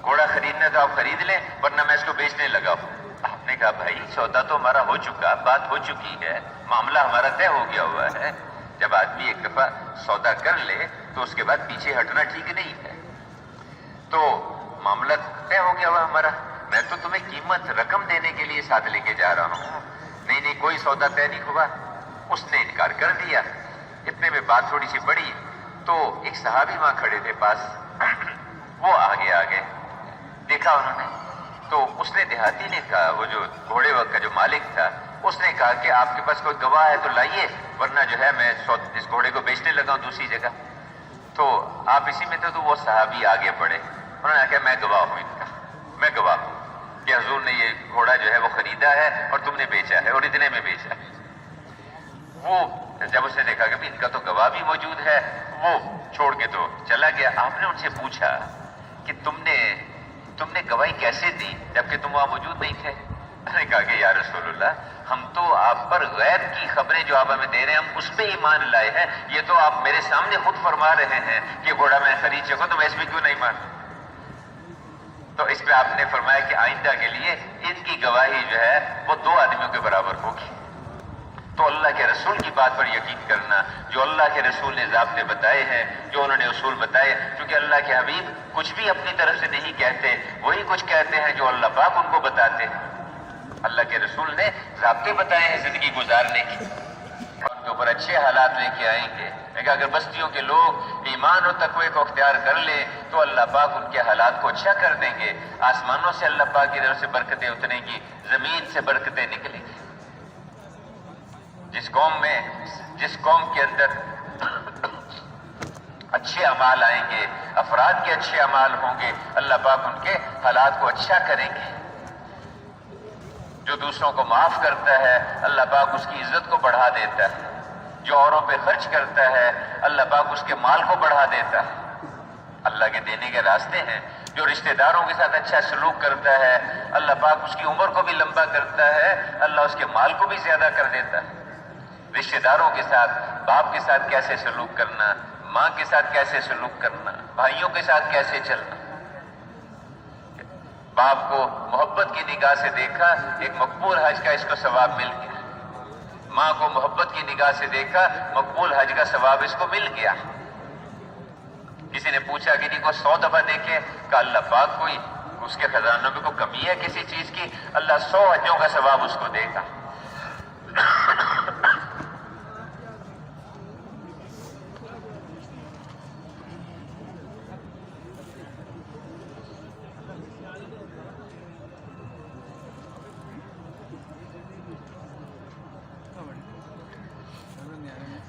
[SPEAKER 1] گھوڑا خریدنا تو آپ خرید لیں ورنہ میں اس کو بیچنے لگا ہوں۔ آپ نے کہا بھائی سودا تو ہمارا ہو چکا، بات ہو چکی ہے، معاملہ ہمارا طے ہو گیا ہوا ہے۔ جب آدمی ایک دفعہ سودا کر لے تو اس کے بعد پیچھے ہٹنا ٹھیک نہیں ہے۔ تو معاملہ طے ہو گیا ہوا ہمارا، میں تو تمہیں قیمت رقم دینے کے لیے ساتھ لے کے جا رہا ہوں، نہیں کوئی سودا طے نہیں ہوا۔ اس نے انکار کر دیا۔ اتنے میں بات تھوڑی سی بڑی تو ایک صحابی وہاں کھڑے تھے پاس، وہ آگے دیکھا انہوں نے تو اس نے دیہاتی نے کہا، وہ جو گھوڑے وقت کا جو مالک تھا اس نے کہا کہ آپ کے پاس کوئی گواہ ہے تو لائیے ورنہ جو ہے میں اس گھوڑے کو بیچنے لگا ہوں دوسری جگہ۔ تو آپ اسی میں تھے تو وہ صحابی آگے بڑھے، انہوں نے کہا میں گواہ ہوں ان کا، میں گواہ ہوں کہ حضور نے یہ گھوڑا جو ہے وہ خریدا ہے اور تم نے بیچا ہے اور اتنے میں بیچا ہے۔ وہ جب اس نے دیکھا کہ ان کا تو گواہ بھی موجود ہے وہ چھوڑ کے تو چلا گیا۔ آپ نے ان سے پوچھا کہ تم نے گواہی کیسے دی جبکہ تم وہاں موجود نہیں تھے؟ انہوں نے کہا کہ یا رسول اللہ ہم تو آپ پر غیب کی خبریں جو آپ ہمیں دے رہے ہیں ہم اس پہ ایمان لائے ہیں، یہ تو آپ میرے سامنے خود فرما رہے ہیں کہ گھوڑا میں خرید چکا تو میں اس میں کیوں نہیں مان؟ تو اس پہ آپ نے فرمایا کہ آئندہ کے لیے ان کی گواہی جو ہے وہ 2 آدمیوں کے برابر ہوگی۔ تو اللہ کے رسول کی بات پر یقین کرنا، جو اللہ کے رسول نے ضابطے بتائے ہیں، جو انہوں نے اصول بتائے، کیونکہ اللہ کے حبیب کچھ بھی اپنی طرف سے نہیں کہتے، وہی کچھ کہتے ہیں جو اللہ پاک ان کو بتاتے ہیں۔ اللہ کے رسول نے ضابطے بتائے ہیں زندگی گزارنے کی، ان کے اوپر اچھے حالات لے کے آئیں گے۔ لیکن اگر بستیوں کے لوگ ایمان اور تقوی کو اختیار کر لیں تو اللہ پاک ان کے حالات کو اچھا کر دیں گے، آسمانوں سے اللہ پاک کی طرف سے برکتیں اتریں گی، زمین سے برکتیں نکلیں گی۔ جس قوم کے اندر اچھے اعمال آئیں گے، افراد کے اچھے اعمال ہوں گے، اللہ پاک ان کے حالات کو اچھا کریں گے۔ جو دوسروں کو معاف کرتا ہے اللہ پاک اس کی عزت کو بڑھا دیتا ہے، جو اوروں پہ خرچ کرتا ہے اللہ پاک اس کے مال کو بڑھا دیتا ہے۔ اللہ کے دینے کے راستے ہیں۔ جو رشتہ داروں کے ساتھ اچھا سلوک کرتا ہے اللہ پاک اس کی عمر کو بھی لمبا کرتا ہے، اللہ اس کے مال کو بھی زیادہ کر دیتا ہے۔ رشتہ داروں کے ساتھ، باپ کے ساتھ کیسے سلوک کرنا، ماں کے ساتھ کیسے سلوک کرنا، بھائیوں کے ساتھ کیسے چلنا۔ باپ کو محبت کی نگاہ سے دیکھا، ایک مقبول حج کا اس کو ثواب مل گیا۔ ماں کو محبت کی نگاہ سے دیکھا، مقبول حج کا ثواب اس کو مل گیا۔ کسی نے پوچھا کہ نہیں کو 100 دفعہ دیکھے، کہا اللہ پاک کوئی اس کے خزانوں میں کوئی کمی ہے کسی چیز کی، اللہ 100 حجوں کا ثواب اس کو دے گا۔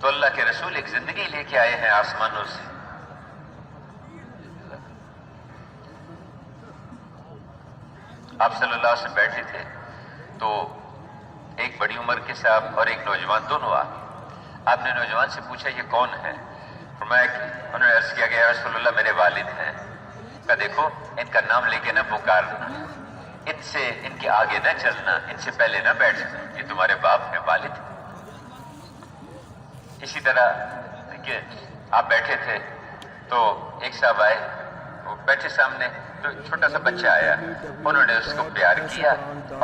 [SPEAKER 1] تو اللہ کے رسول ایک زندگی لے کے آئے ہیں آسمانوں سے۔ آپ صلی اللہ علیہ وسلم بیٹھے تھے تو ایک بڑی عمر کے صاحب اور ایک نوجوان دونوں آ گئے۔ آپ نے نوجوان سے پوچھا یہ کون ہے؟ فرمایا کہ انہوں نے عرض کیا کہ یا رسول اللہ میرے والد ہیں۔ کہا دیکھو ان کا نام لے کے نہ پکارنا، ان کے آگے نہ چلنا، ان سے پہلے نہ بیٹھنا، یہ تمہارے باپ ہیں، والد ہیں۔ اسی طرح کہ آپ بیٹھے تھے تو ایک صاحب آئے، وہ بیٹھے سامنے تو چھوٹا سا بچہ آیا، انہوں نے اس کو پیار کیا،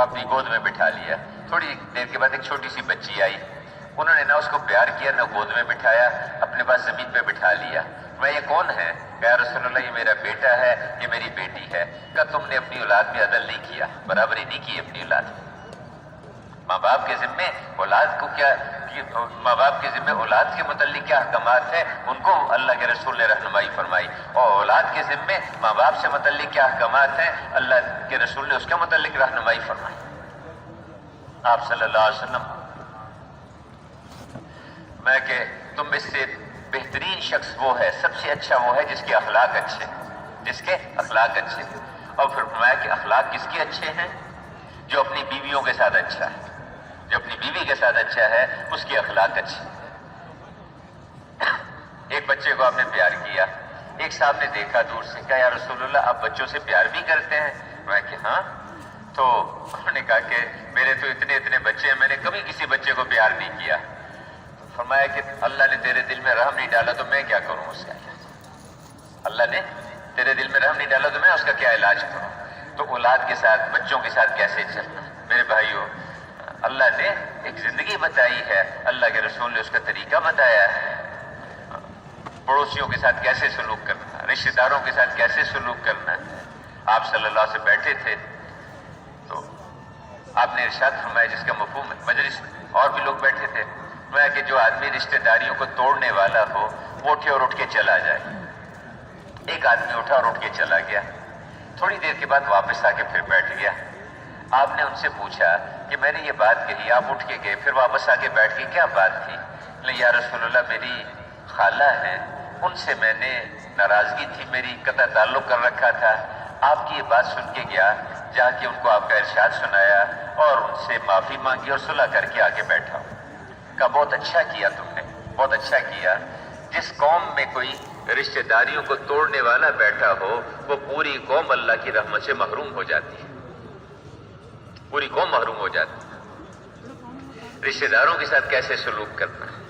[SPEAKER 1] اپنی گود میں بٹھا لیا۔ تھوڑی دیر کے بعد ایک چھوٹی سی بچی آئی، انہوں نے نہ اس کو پیار کیا نہ گود میں بٹھایا، اپنے پاس زمین پہ بٹھا لیا۔ میں یہ کون ہے؟ کہ یا رسول اللہ یہ میرا بیٹا ہے، یہ میری بیٹی ہے۔ کہا تم نے اپنی اولاد میں عدل نہیں کیا، برابری نہیں کی اپنی اولاد۔ ماں باپ کے ذمے اولاد کو کیا، ماں باپ کے ذمے اولاد کے متعلق کیا احکامات ہیں ان کو اللہ کے رسول نے رہنمائی فرمائی، اور اولاد کے ذمے ماں باپ سے متعلق کیا احکامات ہیں اللہ کے رسول نے اس کے متعلق رہنمائی فرمائی۔ آپ صلی اللہ علیہ وسلم میں کہ تم میں سے بہترین شخص وہ ہے، سب سے اچھا وہ ہے جس کے اخلاق اچھے، جس کے اخلاق اچھے ہیں۔ اور پھر فرمایا کہ اخلاق کس کے اچھے ہیں؟ جو اپنی بیویوں کے ساتھ اچھا ہے، جو اپنی بیوی کے ساتھ اچھا ہے اس کے اخلاق اچھے ہیں۔ ایک بچے کو آپ نے پیار کیا، ایک صاحب نے دیکھا دور سے، کہا یا رسول اللہ آپ بچوں سے پیار بھی کرتے ہیں؟ میں کہ ہاں۔ تو انہوں نے کہا کہ میرے تو اتنے بچے ہیں، میں نے کبھی کسی بچے کو پیار نہیں کیا۔ تو فرمایا کہ اللہ نے تیرے دل میں رحم نہیں ڈالا تو میں کیا کروں اس کا علاج؟ اللہ نے تیرے دل میں رحم نہیں ڈالا تو میں اس کا کیا علاج کروں؟ تو اولاد کے ساتھ، بچوں کے ساتھ کیسے چلنا؟ میرے بھائیوں، اللہ نے ایک زندگی بتائی ہے، اللہ کے رسول نے اس کا طریقہ بتایا ہے۔ پڑوسیوں کے ساتھ کیسے سلوک کرنا، رشتہ داروں کے ساتھ کیسے سلوک کرنا ہے۔ آپ صلی اللہ علیہ وسلم بیٹھے تھے تو آپ نے ارشاد فرمایا جس کا مفہوم ہے، مجلس اور بھی لوگ بیٹھے تھے، فرمایا کہ جو آدمی رشتہ داریوں کو توڑنے والا ہو وہ اٹھے اور اٹھ کے چلا جائے۔ ایک آدمی اٹھا اور اٹھ کے چلا گیا، تھوڑی دیر کے بعد واپس آ کے پھر بیٹھ گیا۔ آپ نے ان سے پوچھا کہ میں نے یہ بات کہی، آپ اٹھ کے گئے پھر واپس آ کے بیٹھ گئے، کیا بات تھی؟ یا رسول اللہ میری خالہ ہیں، ان سے میں نے ناراضگی تھی، میری قطع تعلق کر رکھا تھا، آپ کی یہ بات سن کے گیا، جا کے ان کو آپ کا ارشاد سنایا اور ان سے معافی مانگی اور صلح کر کے آگے بیٹھا ہوں۔ کہا بہت اچھا کیا تم نے، بہت اچھا کیا۔ جس قوم میں کوئی رشتہ داریوں کو توڑنے والا بیٹھا ہو وہ پوری قوم اللہ کی رحمت سے محروم ہو جاتی ہے، پوری قوم محروم ہو جاتی ہے۔ رشتہ داروں کے ساتھ کیسے سلوک کرنا ہے؟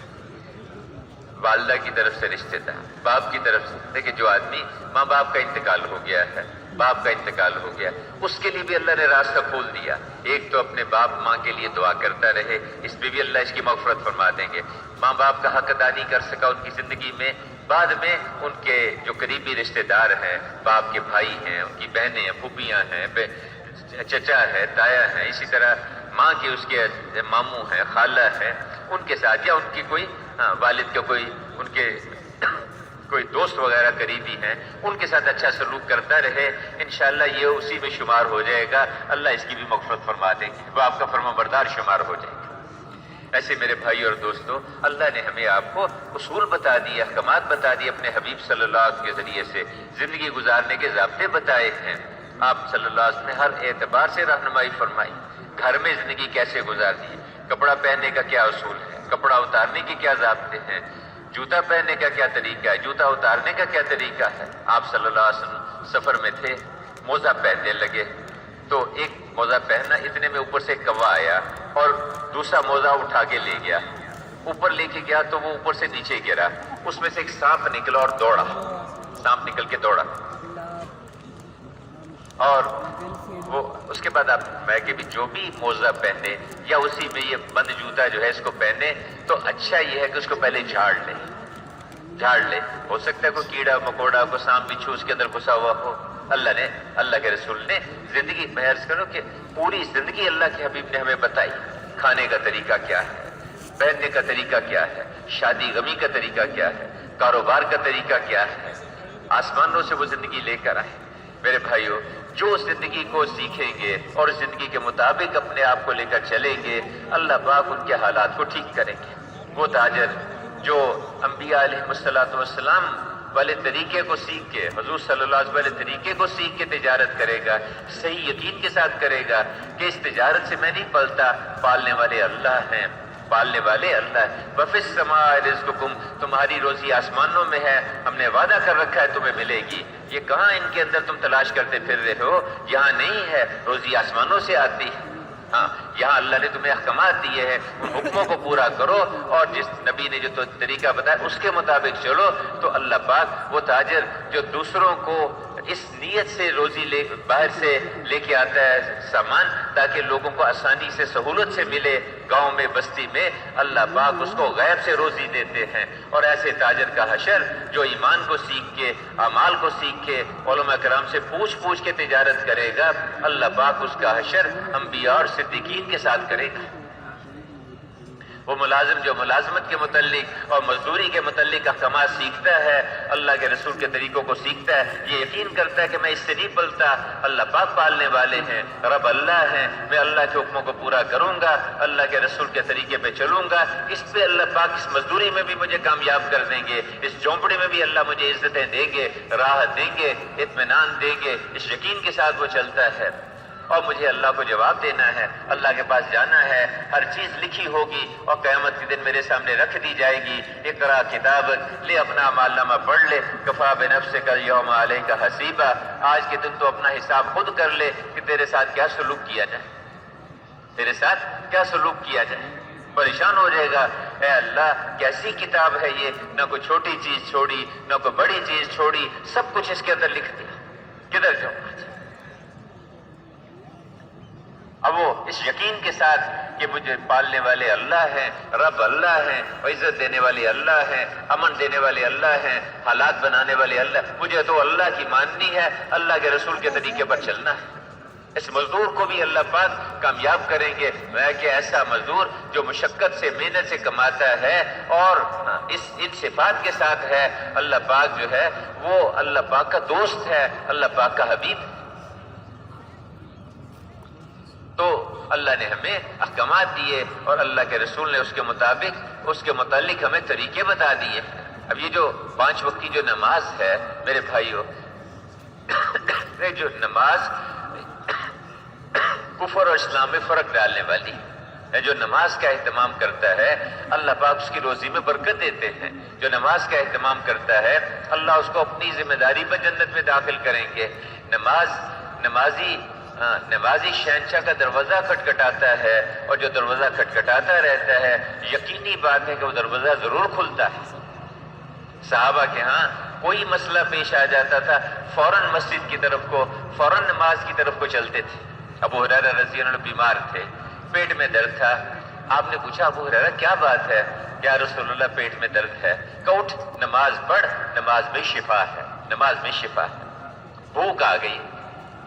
[SPEAKER 1] والدہ کی طرف سے رشتہ دار، باپ کی طرف سے، دیکھیں جو آدمی ماں باپ کا انتقال ہو گیا ہے، باپ کا انتقال ہو گیا، اس کے لیے بھی اللہ نے راستہ کھول دیا۔ ایک تو اپنے باپ ماں کے لیے دعا کرتا رہے، اس پہ بھی اللہ اس کی مغفرت فرما دیں گے۔ ماں باپ کا حق ادا نہیں کر سکا ان کی زندگی میں، بعد میں ان کے جو قریبی رشتہ دار ہیں، باپ کے بھائی ہیں، ان کی بہنیں ہیں، پھوپھیاں ہیں، چچا ہے، تایا ہے، اسی طرح ماں کے اس کے ماموں ہیں، خالہ ہیں، ان کے ساتھ، یا ان کی کوئی والد کا کوئی ان کے کوئی دوست وغیرہ قریبی ہیں، ان کے ساتھ اچھا سلوک کرتا رہے، انشاءاللہ یہ اسی میں شمار ہو جائے گا، اللہ اس کی بھی مغفرت فرما دیں گے، وہ آپ کا فرما بردار شمار ہو جائے گا۔ ایسے میرے بھائی اور دوستو، اللہ نے ہمیں آپ کو اصول بتا دیے، احکامات بتا دیے، اپنے حبیب صلی اللہ علیہ وسلم کے ذریعے سے زندگی گزارنے کے ضابطے بتائے ہیں۔ آپ صلی اللہ علیہ وسلم نے ہر اعتبار سے رہنمائی فرمائی، گھر میں زندگی کیسے گزارنی ہے، کپڑا پہننے کا کیا اصول ہے، کپڑا اتارنے کے کیا ضابطے ہیں، جوتا پہننے کا کیا طریقہ ہے، جوتا اتارنے کا کیا طریقہ ہے۔ آپ صلی اللہ علیہ وسلم سفر میں تھے، موزہ پہننے لگے تو ایک موزہ پہننا، اتنے میں اوپر سے ایک کوا آیا اور دوسرا موزہ اٹھا کے لے گیا، اوپر لے کے گیا تو وہ اوپر سے نیچے گرا، اس میں سے ایک سانپ نکلا اور دوڑا، سانپ نکل کے دوڑا، اور وہ اس کے بعد آپ میں کہ بھی جو بھی موزہ پہنے یا اسی میں یہ بند جوتا جو ہے اس کو پہنے تو اچھا یہ ہے کہ اس کو پہلے جھاڑ لے، ہو سکتا ہے کوئی کیڑا مکوڑا کوئی سانپ بچھو اس کے اندر گھسا ہوا ہو۔ اللہ کے رسول نے زندگی، میں عرض کروں کہ پوری زندگی اللہ کے حبیب نے ہمیں بتائی، کھانے کا طریقہ کیا ہے، پہننے کا طریقہ کیا ہے، شادی غمی کا طریقہ کیا ہے، کاروبار کا طریقہ کیا ہے، آسمانوں سے وہ زندگی لے کر آئے۔ میرے بھائیوں، جو زندگی کو سیکھیں گے اور زندگی کے مطابق اپنے آپ کو لے کر چلیں گے، اللہ پاک ان کے حالات کو ٹھیک کریں گے۔ وہ تاجر جو انبیاء علیہ السلام والے طریقے کو سیکھ کے، حضور صلی اللہ علیہ وسلم والے طریقے کو سیکھ کے تجارت کرے گا، صحیح یقین کے ساتھ کرے گا کہ اس تجارت سے میں نہیں پلتا، پالنے والے اللہ ہیں، پالنے والے اللہ ہے۔ وَفِي السَّمَاءِ رِزْقُكُمْ، تمہاری روزی آسمانوں میں ہے، ہم نے وعدہ کر رکھا ہے تمہیں ملے گی۔ یہ کہاں ان کے اندر تم تلاش کرتے پھر رہے ہو، یہاں نہیں ہے، روزی آسمانوں سے آتی ہے۔ ہاں، یہاں اللہ نے تمہیں احکامات دیے ہیں، ان حکموں کو پورا کرو اور جس نبی نے جو طریقہ بتایا اس کے مطابق چلو، تو اللہ پاک وہ تاجر جو دوسروں کو اس نیت سے روزی باہر سے لے کے آتا ہے سامان تاکہ لوگوں کو آسانی سے سہولت سے ملے، گاؤں میں بستی میں اللہ پاک اس کو غیب سے روزی دیتے ہیں۔ اور ایسے تاجر کا حشر جو ایمان کو سیکھ کے، اعمال کو سیکھ کے، علماء کرام سے پوچھ کے تجارت کرے گا، اللہ پاک اس کا حشر انبیاء اور صدیقین کے ساتھ کرے گا۔ وہ ملازم جو ملازمت کے متعلق اور مزدوری کے متعلق احکامات سیکھتا ہے، اللہ کے رسول کے طریقوں کو سیکھتا ہے، یہ یقین کرتا ہے کہ میں اس سے نہیں پلتا، اللہ پاک پالنے والے ہیں، رب اللہ ہیں، میں اللہ کے حکموں کو پورا کروں گا، اللہ کے رسول کے طریقے پہ چلوں گا، اس پہ اللہ پاک اس مزدوری میں بھی مجھے کامیاب کر دیں گے، اس جھونپڑی میں بھی اللہ مجھے عزتیں دیں گے، راحت دیں گے، اطمینان دیں گے، اس یقین کے ساتھ وہ چلتا ہے۔ اور مجھے اللہ کو جواب دینا ہے، اللہ کے پاس جانا ہے، ہر چیز لکھی ہوگی اور قیامت کے دن میرے سامنے رکھ دی جائے گی۔ اقرا کتابک، لے اپنا اعمال نامہ پڑھ لے، کفا بنفسک الیوم علیک حسیبا، آج کے دن تو اپنا حساب خود کر لے کہ تیرے ساتھ کیا سلوک کیا جائے، تیرے ساتھ کیا سلوک کیا جائے۔ پریشان ہو جائے گا، اے اللہ کیسی کتاب ہے یہ، نہ کوئی چھوٹی چیز چھوڑی نہ کوئی بڑی چیز چھوڑی، سب کچھ اس کے اندر لکھ دیا، کدھر جاؤں؟ اب وہ اس یقین کے ساتھ کہ مجھے پالنے والے اللہ ہیں، رب اللہ ہیں، عزت دینے والے اللہ ہیں، امن دینے والے اللہ ہیں، حالات بنانے والے اللہ، مجھے تو اللہ کی ماننی ہے، اللہ کے رسول کے طریقے پر چلنا ہے۔ اس مزدور کو بھی اللہ پاک کامیاب کریں گے، کہ ایسا مزدور جو مشقت سے محنت سے کماتا ہے اور ان صفات کے ساتھ ہے، اللہ پاک جو ہے وہ اللہ پاک کا دوست ہے، اللہ پاک کا حبیب ہے۔ تو اللہ نے ہمیں احکامات دیے اور اللہ کے رسول نے اس کے متعلق ہمیں طریقے بتا دیے۔ اب یہ جو 5 وقت کی جو نماز ہے میرے بھائیوں، یہ جو نماز کفر اور اسلام میں فرق ڈالنے والی ہے، جو نماز کا اہتمام کرتا ہے اللہ پاک اس کی روزی میں برکت دیتے ہیں، جو نماز کا اہتمام کرتا ہے اللہ اس کو اپنی ذمہ داری پر جنت میں داخل کریں گے۔ نمازی شہنشاہ کا دروازہ کھٹکھٹاتا ہے، اور جو دروازہ کھٹکھٹاتا رہتا ہے یقینی بات ہے کہ وہ دروازہ ضرور کھلتا ہے۔ صحابہ کے ہاں کوئی مسئلہ پیش آ جاتا تھا، فوراً مسجد کی طرف کو، فوراً نماز کی طرف کو چلتے تھے۔ ابو ہریرہ رضی اللہ عنہ بیمار تھے، پیٹ میں درد تھا، آپ نے پوچھا ابو ہریرہ کیا بات ہے؟ یا رسول اللہ پیٹ میں درد ہے، کہ اٹھ نماز پڑھ، نماز میں شفا ہے، نماز میں شفا ہے۔ بھوک آ گئی،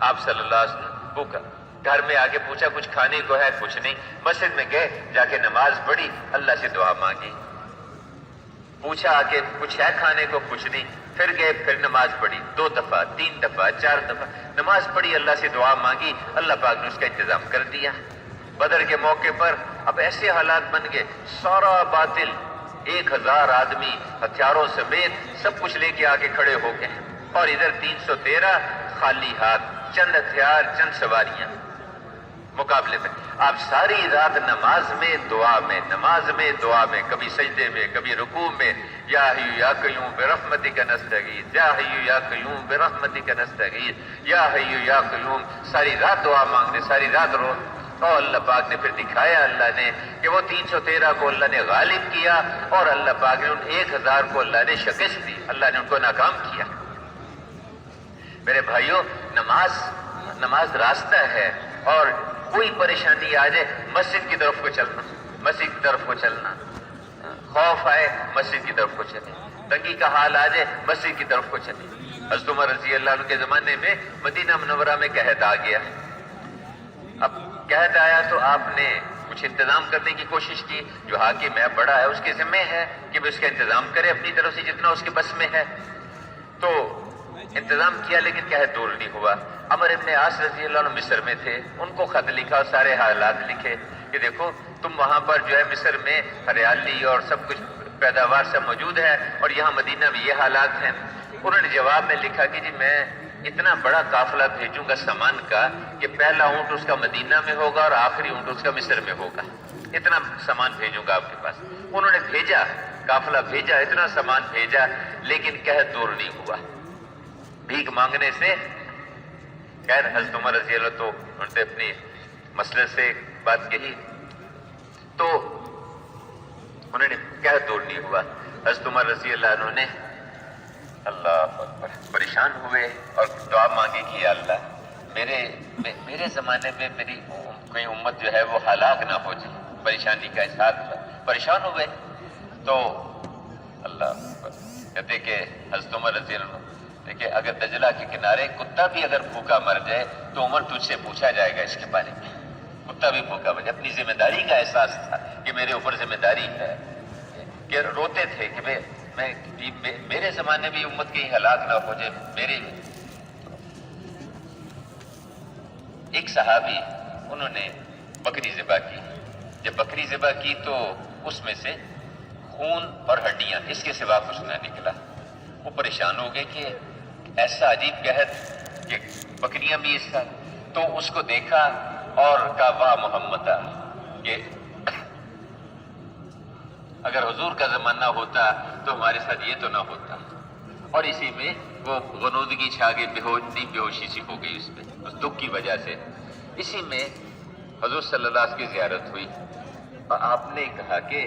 [SPEAKER 1] آپ صلی اللہ علیہ وسلم بھوکا، گھر میں آگے پوچھا کچھ کھانے کو ہے؟ کچھ نہیں۔ مسجد میں گئے، جا کے نماز پڑھی، اللہ سے دعا مانگی، پوچھا آ کے کچھ ہے کھانے کو؟ کچھ نہیں۔ پھر گئے، پھر نماز پڑھی، 2 دفعہ 3 دفعہ 4 دفعہ نماز پڑھی، اللہ سے دعا مانگی، اللہ پاک نے اس کا انتظام کر دیا۔ بدر کے موقع پر اب ایسے حالات بن گئے، سارا باطل 1000 آدمی ہتھیاروں سمیت سب کچھ لے کے آگے کھڑے ہو گئے، اور ادھر 313 خالی ہاتھ، چند ہتھیار چند سواریاں مقابلے میں۔ آپ ساری رات نماز میں دعا میں، نماز میں دعا میں، کبھی سجدے میں، کبھی رکوع میں، یا حی یا قیوم برحمتک نستغیث، یا حی یا قیوم برحمتک نستغیث، یا حی یا قیوم، ساری رات دعا مانگنے، ساری رات رو، اور اللہ پاک نے پھر دکھایا اللہ نے کہ وہ 313 کو اللہ نے غالب کیا، اور اللہ پاک نے ان 1000 کو اللہ نے شکست دی، اللہ نے ان کو ناکام کیا۔ میرے بھائیوں، نماز راستہ ہے، اور کوئی پریشانی آ جائے مسجد کی طرف کو چلنا، مسجد کی طرف کو چلنا، خوف آئے مسجد کی طرف کو چلے، تنگی کا حال آ جائے مسجد کی طرف کو چلے۔ حضرت عمر رضی اللہ عنہ کے زمانے میں مدینہ منورہ میں قحط آ گیا۔ اب قحط آیا تو آپ نے کچھ انتظام کرنے کی کوشش کی، جو حاکم ہے بڑا ہے اس کے ذمہ ہے کہ وہ اس کا انتظام کرے اپنی طرف سے جتنا اس کے بس میں ہے، تو انتظام کیا، لیکن قحط دور نہیں ہوا۔ عمر ابن عاص رضی اللہ عنہ مصر میں تھے، ان کو خط لکھا اور سارے حالات لکھے کہ دیکھو تم وہاں پر جو ہے مصر میں ہریالی اور سب کچھ پیداوار سب موجود ہے، اور یہاں مدینہ میں یہ حالات ہیں۔ انہوں نے جواب میں لکھا کہ جی میں اتنا بڑا قافلہ بھیجوں گا سامان کا کہ پہلا اونٹ اس کا مدینہ میں ہوگا اور آخری اونٹ اس کا مصر میں ہوگا، اتنا سامان بھیجوں گا آپ کے پاس۔ انہوں نے بھیجا، قافلہ بھیجا، اتنا سامان بھیجا، لیکن قحط دور نہیں ہوا۔ بھیک مانگنے سے خیر حضرت عمر رضی اللہ تو انہوں نے اپنی مسئلے سے بات کہی، تو انہوں نے قحط دور نہیں ہوا۔ حضرت عمر رضی اللہ عنہ نے اللہ اکبر پریشان ہوئے اور دعا مانگی کہ یا اللہ میرے زمانے میں میری کوئی امت جو ہے وہ ہلاک نہ ہو جائے، پریشانی کا احساس ہوا، پریشان ہوئے۔ تو اللہ اکبر کہتے کہ حضرت عمر رضی اللہ عنہ کہ اگر دجلہ کے کنارے کتا بھی اگر بھوکا مر جائے تو عمر تجھ سے پوچھا جائے گا اس کے بارے میں، کتا بھی بھوکا مر جائے۔ اپنی ذمہ داری کا احساس تھا کہ کہ میرے اوپر ذمہ داری ہے، کہ روتے تھے کہ میرے زمانے میں امت کے ہلاک نہ ہو جائے میرے۔ ایک صحابی انہوں نے بکری ذبح کی، جب بکری ذبح کی تو اس میں سے خون اور ہڈیاں، اس کے سوا کچھ نہ نکلا۔ وہ پریشان ہو گئے کہ ایسا عجیب قحط کہ بکریاں بھی اس کا، تو اس کو دیکھا اور کہا واہ محمد، کہ اگر حضور کا زمانہ ہوتا تو ہمارے ساتھ یہ تو نہ ہوتا۔ اور اسی میں وہ غنودگی چھا گئی، بے ہوشی سی ہو گئی اس پہ، اس دکھ کی وجہ سے۔ اسی میں حضور صلی اللہ علیہ وسلم کی زیارت ہوئی اور آپ نے کہا کہ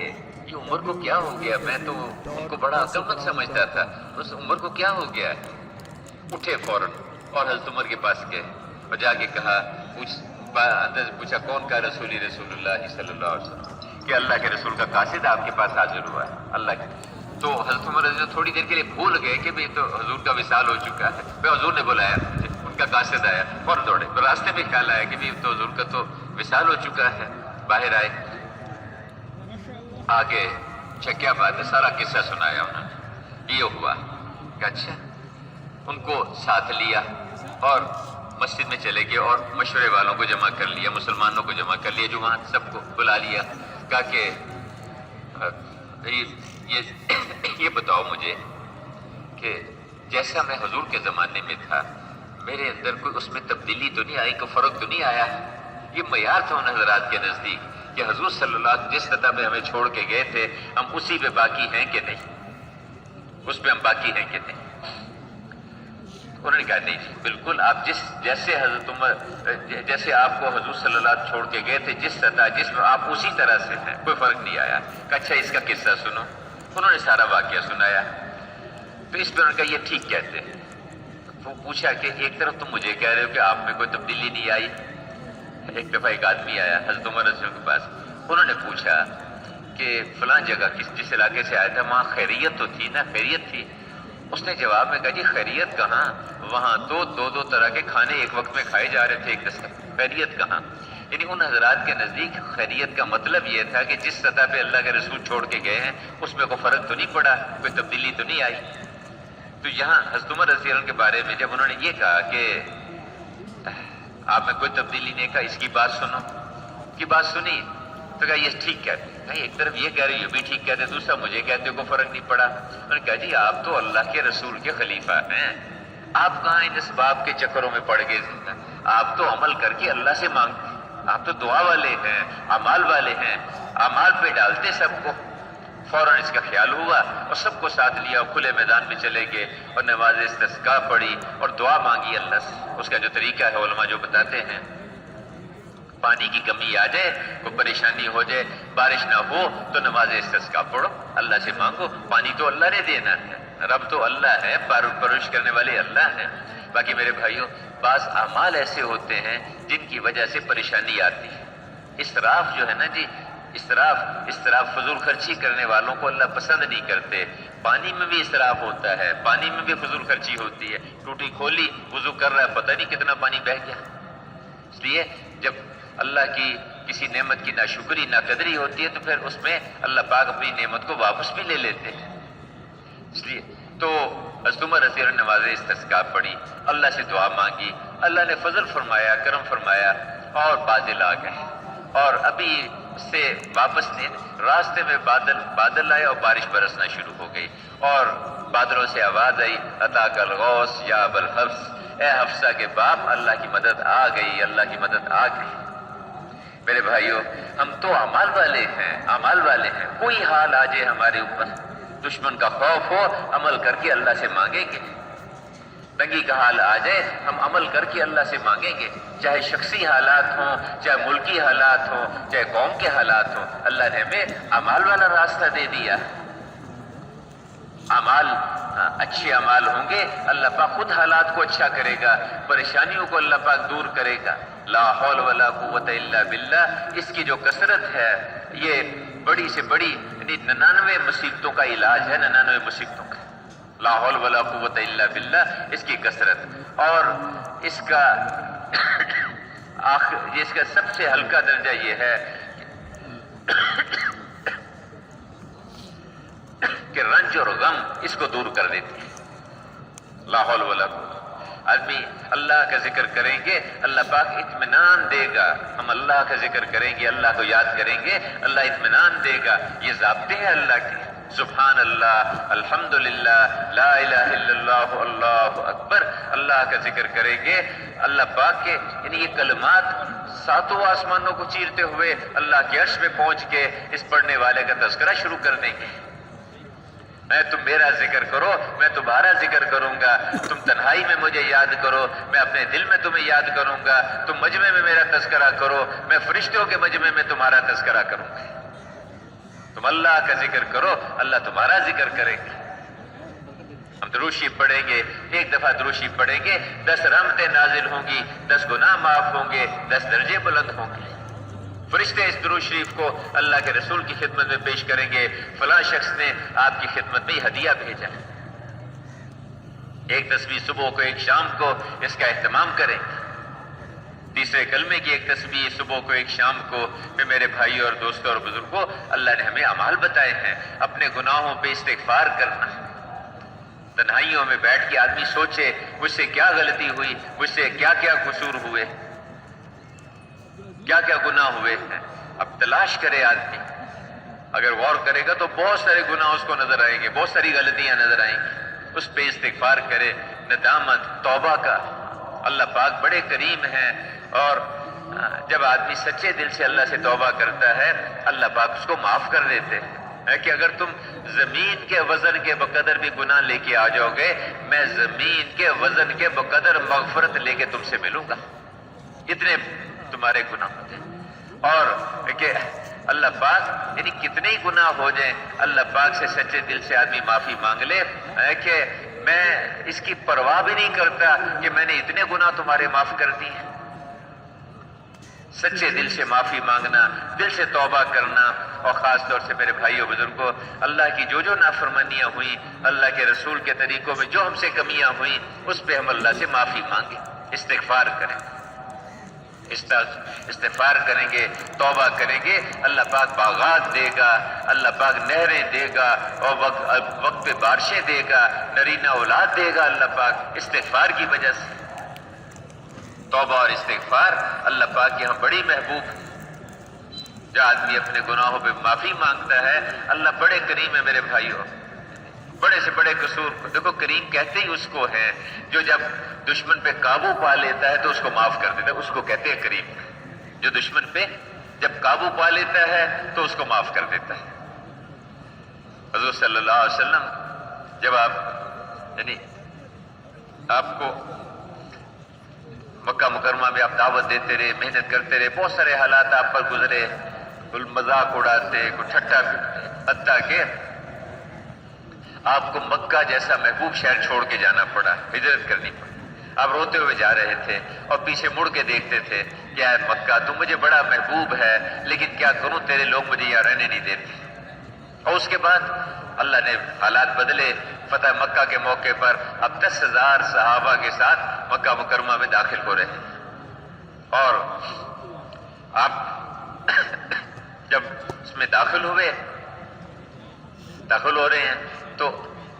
[SPEAKER 1] یہ عمر کو کیا ہو گیا، میں تو ان کو بڑا عقلمند سمجھتا تھا، اس عمر کو کیا ہو گیا۔ اٹھے فوراً اور حضرت عمر کے پاس گئے اور جا کے کہا، اندر پوچھا کون کا رسول اللہ صلی اللہ علیہ وسلم، کہ اللہ کے رسول کا قاصد آپ کے پاس حاضر ہوا ہے اللہ کے۔ تو حضرت عمر رضی اللہ تھوڑی دیر کے لیے بھول گئے کہ بھی تو حضور کا وصال ہو چکا ہے، پھر حضور نے بلایا، ان کا قاصد آیا، فوراً دوڑے، راستے میں خیال آیا کہ بھی تو حضور کا تو وصال ہو چکا ہے، باہر آئے، آگے اچھا کیا بات ہے، سارا قصہ سنایا انہوں نے، یہ ہوا کہ اچھا۔ ان کو ساتھ لیا اور مسجد میں چلے گئے اور مشورے والوں کو جمع کر لیا، مسلمانوں کو جمع کر لیا، جو وہاں سب کو بلا لیا، کہا کہ یہ بتاؤ مجھے کہ جیسا میں حضور کے زمانے میں تھا میرے اندر کوئی اس میں تبدیلی تو نہیں آئی، کوئی فرق تو نہیں آیا؟ یہ معیار تھا ان حضرات کے نزدیک کہ حضور صلی اللہ علیہ وسلم جس سطح پہ ہمیں چھوڑ کے گئے تھے ہم اسی پہ باقی ہیں کہ نہیں، اس پہ ہم باقی ہیں کہ نہیں؟ انہوں نے کہا نہیں بالکل، آپ جیسے حضرت عمر جیسے آپ کو حضور صلی اللہ علیہ وسلم چھوڑ کے گئے تھے، جس سطح جس میں آپ اسی طرح سے ہیں، کوئی فرق نہیں آیا۔ کہ اچھا اس کا قصہ سنو، انہوں نے سارا واقعہ سنایا۔ تو اس پہ انہوں نے کہا یہ ٹھیک کہتے ہیں۔ وہ پوچھا کہ ایک طرف تم مجھے کہہ رہے ہو کہ آپ میں کوئی تبدیلی نہیں آئی۔ ایک دفعہ ایک آدمی آیا حضرت عمر رضی اللہ عنہ کے پاس، انہوں نے پوچھا کہ فلاں جگہ جس علاقے سے آیا تھا وہاں خیریت تو تھی نا، خیریت تھی؟ اس نے جواب میں کہا جی خیریت کہاں، وہاں تو دو طرح کے کھانے ایک وقت میں کھائے جا رہے تھے، ایک دستر، خیریت کہاں؟ یعنی ان حضرات کے نزدیک خیریت کا مطلب یہ تھا کہ جس سطح پہ اللہ کے رسول چھوڑ کے گئے ہیں اس میں کوئی فرق تو نہیں پڑا، کوئی تبدیلی تو نہیں آئی۔ تو یہاں حضرت عمر رضی اللہ عنہ کے بارے میں جب انہوں نے یہ کہا کہ آپ میں کوئی تبدیلی نہیں، کہا اس کی بات سنو، کی بات سنی تو کہا یہ ٹھیک کہتے ہیں، ایک طرف یہ کہہ رہے یہ بھی ٹھیک کہتے، دوسرا مجھے کہتے کوئی فرق نہیں پڑا۔ انہوں نے کہا جی آپ تو اللہ کے رسول کے خلیفہ ہیں، آپ کہاں ان اسباب کے چکروں میں پڑ گئے، آپ تو عمل کر کے اللہ سے مانگتے، آپ تو دعا والے ہیں، اعمال والے ہیں، اعمال پہ ڈالتے سب کو۔ فوراً اس کا خیال ہوا اور سب کو ساتھ لیا اور کھلے میدان میں چلے گئے اور نماز استسقاء پڑھی اور دعا مانگی اللہ سے۔ اس کا جو طریقہ ہے علماء جو بتاتے ہیں، پانی کی کمی آ جائے، کوئی پریشانی ہو جائے، بارش نہ ہو تو نماز استسقاء پڑھو، اللہ سے مانگو، پانی تو اللہ نے دینا ہے، رب تو اللہ ہے، پرورش کرنے والے اللہ ہیں۔ باقی میرے بھائیوں بعض اعمال ایسے ہوتے ہیں جن کی وجہ سے پریشانی آتی ہے۔ اسراف جو ہے نا جی، اسراف فضول خرچی کرنے والوں کو اللہ پسند نہیں کرتے۔ پانی میں بھی اسراف ہوتا ہے، پانی میں بھی فضول خرچی ہوتی ہے، ٹوٹی کھولی وضو کر رہا ہے پتہ نہیں کتنا پانی بہہ گیا۔ اس لیے جب اللہ کی کسی نعمت کی ناشکری ناقدری ہوتی ہے تو پھر اس میں اللہ پاک اپنی نعمت کو واپس بھی لے لیتے ہیں۔ اس لیے تو حضرت عمر رضی اللہ عنہ نے نماز استسقاء پڑھی، اللہ سے دعا مانگی، اللہ نے فضل فرمایا، کرم فرمایا اور بادل آ گئے، اور ابھی سے واپس راستے میں بادل آئے اور بارش برسنا شروع ہو گئی، اور بادلوں سے آواز آئی اتاک الغوث یا ابا الحفص، اے حفصہ کے باپ اللہ کی مدد آ گئی، اللہ کی مدد آ گئی۔ میرے بھائیوں ہم تو اعمال والے ہیں، کوئی حال آ جائے ہمارے اوپر، دشمن کا خوف ہو عمل کر کے اللہ سے مانگیں گے، تنگی کا حال آ جائے ہم عمل کر کے اللہ سے مانگیں گے، چاہے شخصی حالات ہوں، چاہے ملکی حالات ہوں، چاہے قوم کے حالات ہوں، اللہ نے ہمیں اعمال والا راستہ دے دیا۔ اعمال اچھے اعمال ہوں گے اللہ پاک خود حالات کو اچھا کرے گا، پریشانیوں کو اللہ پاک دور کرے گا۔ لا حول ولا قوت الا باللہ، اس کی جو کثرت ہے یہ بڑی سے بڑی 99 مصیبتوں کا علاج ہے، 99 مصیبتوں کا، لا حول ولا قوت الا باللہ، اس کی کثرت۔ اور اس کا سب سے ہلکا درجہ یہ ہے رنج اور غم اس کو دور کر دیتی ہے۔ لا حول ولا قوت۔ آدمی اللہ کا ذکر کریں گے اللہ پاک اطمینان دے گا، ہم اللہ کا ذکر کریں گے اللہ کو یاد کریں گے اللہ اطمینان دے گا۔ یہ ضابطے ہیں اللہ کے، سبحان اللہ، الحمدللہ، لا الہ الا اللہ، اللہ اکبر۔ اللہ کا ذکر کریں گے اللہ پاک کے، یعنی یہ کلمات ساتوں آسمانوں کو چیرتے ہوئے اللہ کے عرش میں پہنچ کے اس پڑھنے والے کا تذکرہ شروع کر دیں گے۔ میں تم میرا ذکر کرو، میں تمہارا ذکر کروں گا، تم تنہائی میں مجھے یاد کرو، میں اپنے دل میں تمہیں یاد کروں گا، تم مجمع میں میرا تذکرہ کرو، میں فرشتوں کے مجمع میں تمہارا تذکرہ کروں گا۔ تم اللہ کا ذکر کرو اللہ تمہارا ذکر کرے گا۔ ہم درود شریف پڑھیں گے، ایک دفعہ درود شریف پڑھیں گے 10 رحمتیں نازل ہوں گی، 10 گناہ معاف ہوں گے، 10 درجے بلند ہوں گے۔ فرشتے اس درود شریف کو اللہ کے رسول کی خدمت میں پیش کریں گے، فلاں شخص نے آپ کی خدمت میں ہدیہ بھیجا، ایک تسبیح صبح کو ایک شام کو اس کا اہتمام کریں گے۔ تیسرے کلمے کی ایک تسبیح صبح کو ایک شام کو۔ پھر میرے بھائیوں اور دوستوں اور بزرگوں، اللہ نے ہمیں اعمال بتائے ہیں، اپنے گناہوں پہ استغفار کرنا۔ تنہائیوں میں بیٹھ کے آدمی سوچے مجھ سے کیا غلطی ہوئی، مجھ سے کیا کیا قصور ہوئے، کیا کیا گناہ ہوئے ہیں، اب تلاش کرے آدمی۔ اگر غور کرے گا تو بہت سارے گناہ اس کو نظر آئیں گے، بہت ساری غلطیاں نظر آئیں گی، اس پہ استغفار کرے، ندامت، توبہ کا۔ اللہ پاک بڑے کریم ہیں، اور جب آدمی سچے دل سے اللہ سے توبہ کرتا ہے اللہ پاک اس کو معاف کر دیتے ہیں کہ اگر تم زمین کے وزن کے بقدر بھی گناہ لے کے آ جاؤ گے، میں زمین کے وزن کے بقدر مغفرت لے کے تم سے ملوں گا، اتنے تمہارے گناہ ہوتے ہیں۔ اور کہ اللہ پاک یعنی کتنے ہی گناہ ہو جائیں اللہ پاک سے سچے دل سے آدمی معافی مانگ لے کہ میں اس کی پرواہ بھی نہیں کرتا کہ میں نے اتنے گناہ تمہارے معاف کر دیے ہیں۔ سچے دل سے معافی مانگنا، دل سے توبہ کرنا، اور خاص طور سے میرے بھائیوں بزرگوں، اللہ کی جو نافرمانیاں ہوئیں، اللہ کے رسول کے طریقوں میں جو ہم سے کمیاں ہوئیں، اس پہ ہم اللہ سے معافی مانگیں، استغفار کریں، استغفار کریں گے، توبہ کریں گے، اللہ پاک باغات دے گا، اللہ پاک نہریں دے گا، اور وقت پہ بارشیں دے گا، نرینہ اولاد دے گا اللہ پاک استغفار کی وجہ سے۔ توبہ اور استغفار اللہ پاک یہاں بڑی محبوب ہے۔ جو آدمی اپنے گناہوں پہ معافی مانگتا ہے اللہ بڑے کریم ہے میرے بھائیوں، بڑے سے بڑے قصور کو دیکھو کریم کہتے ہی اس کو ہے جو جب دشمن پہ قابو پا لیتا ہے تو اس کو معاف کر دیتا ہے، اس کو کہتے ہیں کریم۔ جو دشمن پہ جب قابو پا لیتا ہے تو اس کو معاف کر دیتا ہے۔ حضور صلی اللہ علیہ وسلم جب آپ کو مکہ مکرمہ میں آپ دعوت دیتے رہے، محنت کرتے رہے، بہت سارے حالات آپ پر گزرے، کوئی مذاق اڑاتے، کوئی ٹھٹا کرتے، حتیٰ کہ آپ کو مکہ جیسا محبوب شہر چھوڑ کے جانا پڑا، ہجرت کرنی پڑی۔ آپ روتے ہوئے جا رہے تھے اور پیچھے مڑ کے دیکھتے تھے کہ اے مکہ تو مجھے بڑا محبوب ہے، لیکن کیا کروں تیرے لوگ مجھے یہاں رہنے نہیں دیتے۔ اور اس کے بعد اللہ نے حالات بدلے، فتح مکہ کے موقع پر اب 10,000 صحابہ کے ساتھ مکہ مکرمہ میں داخل ہو رہے ہیں، اور آپ جب اس میں داخل ہو رہے ہیں تو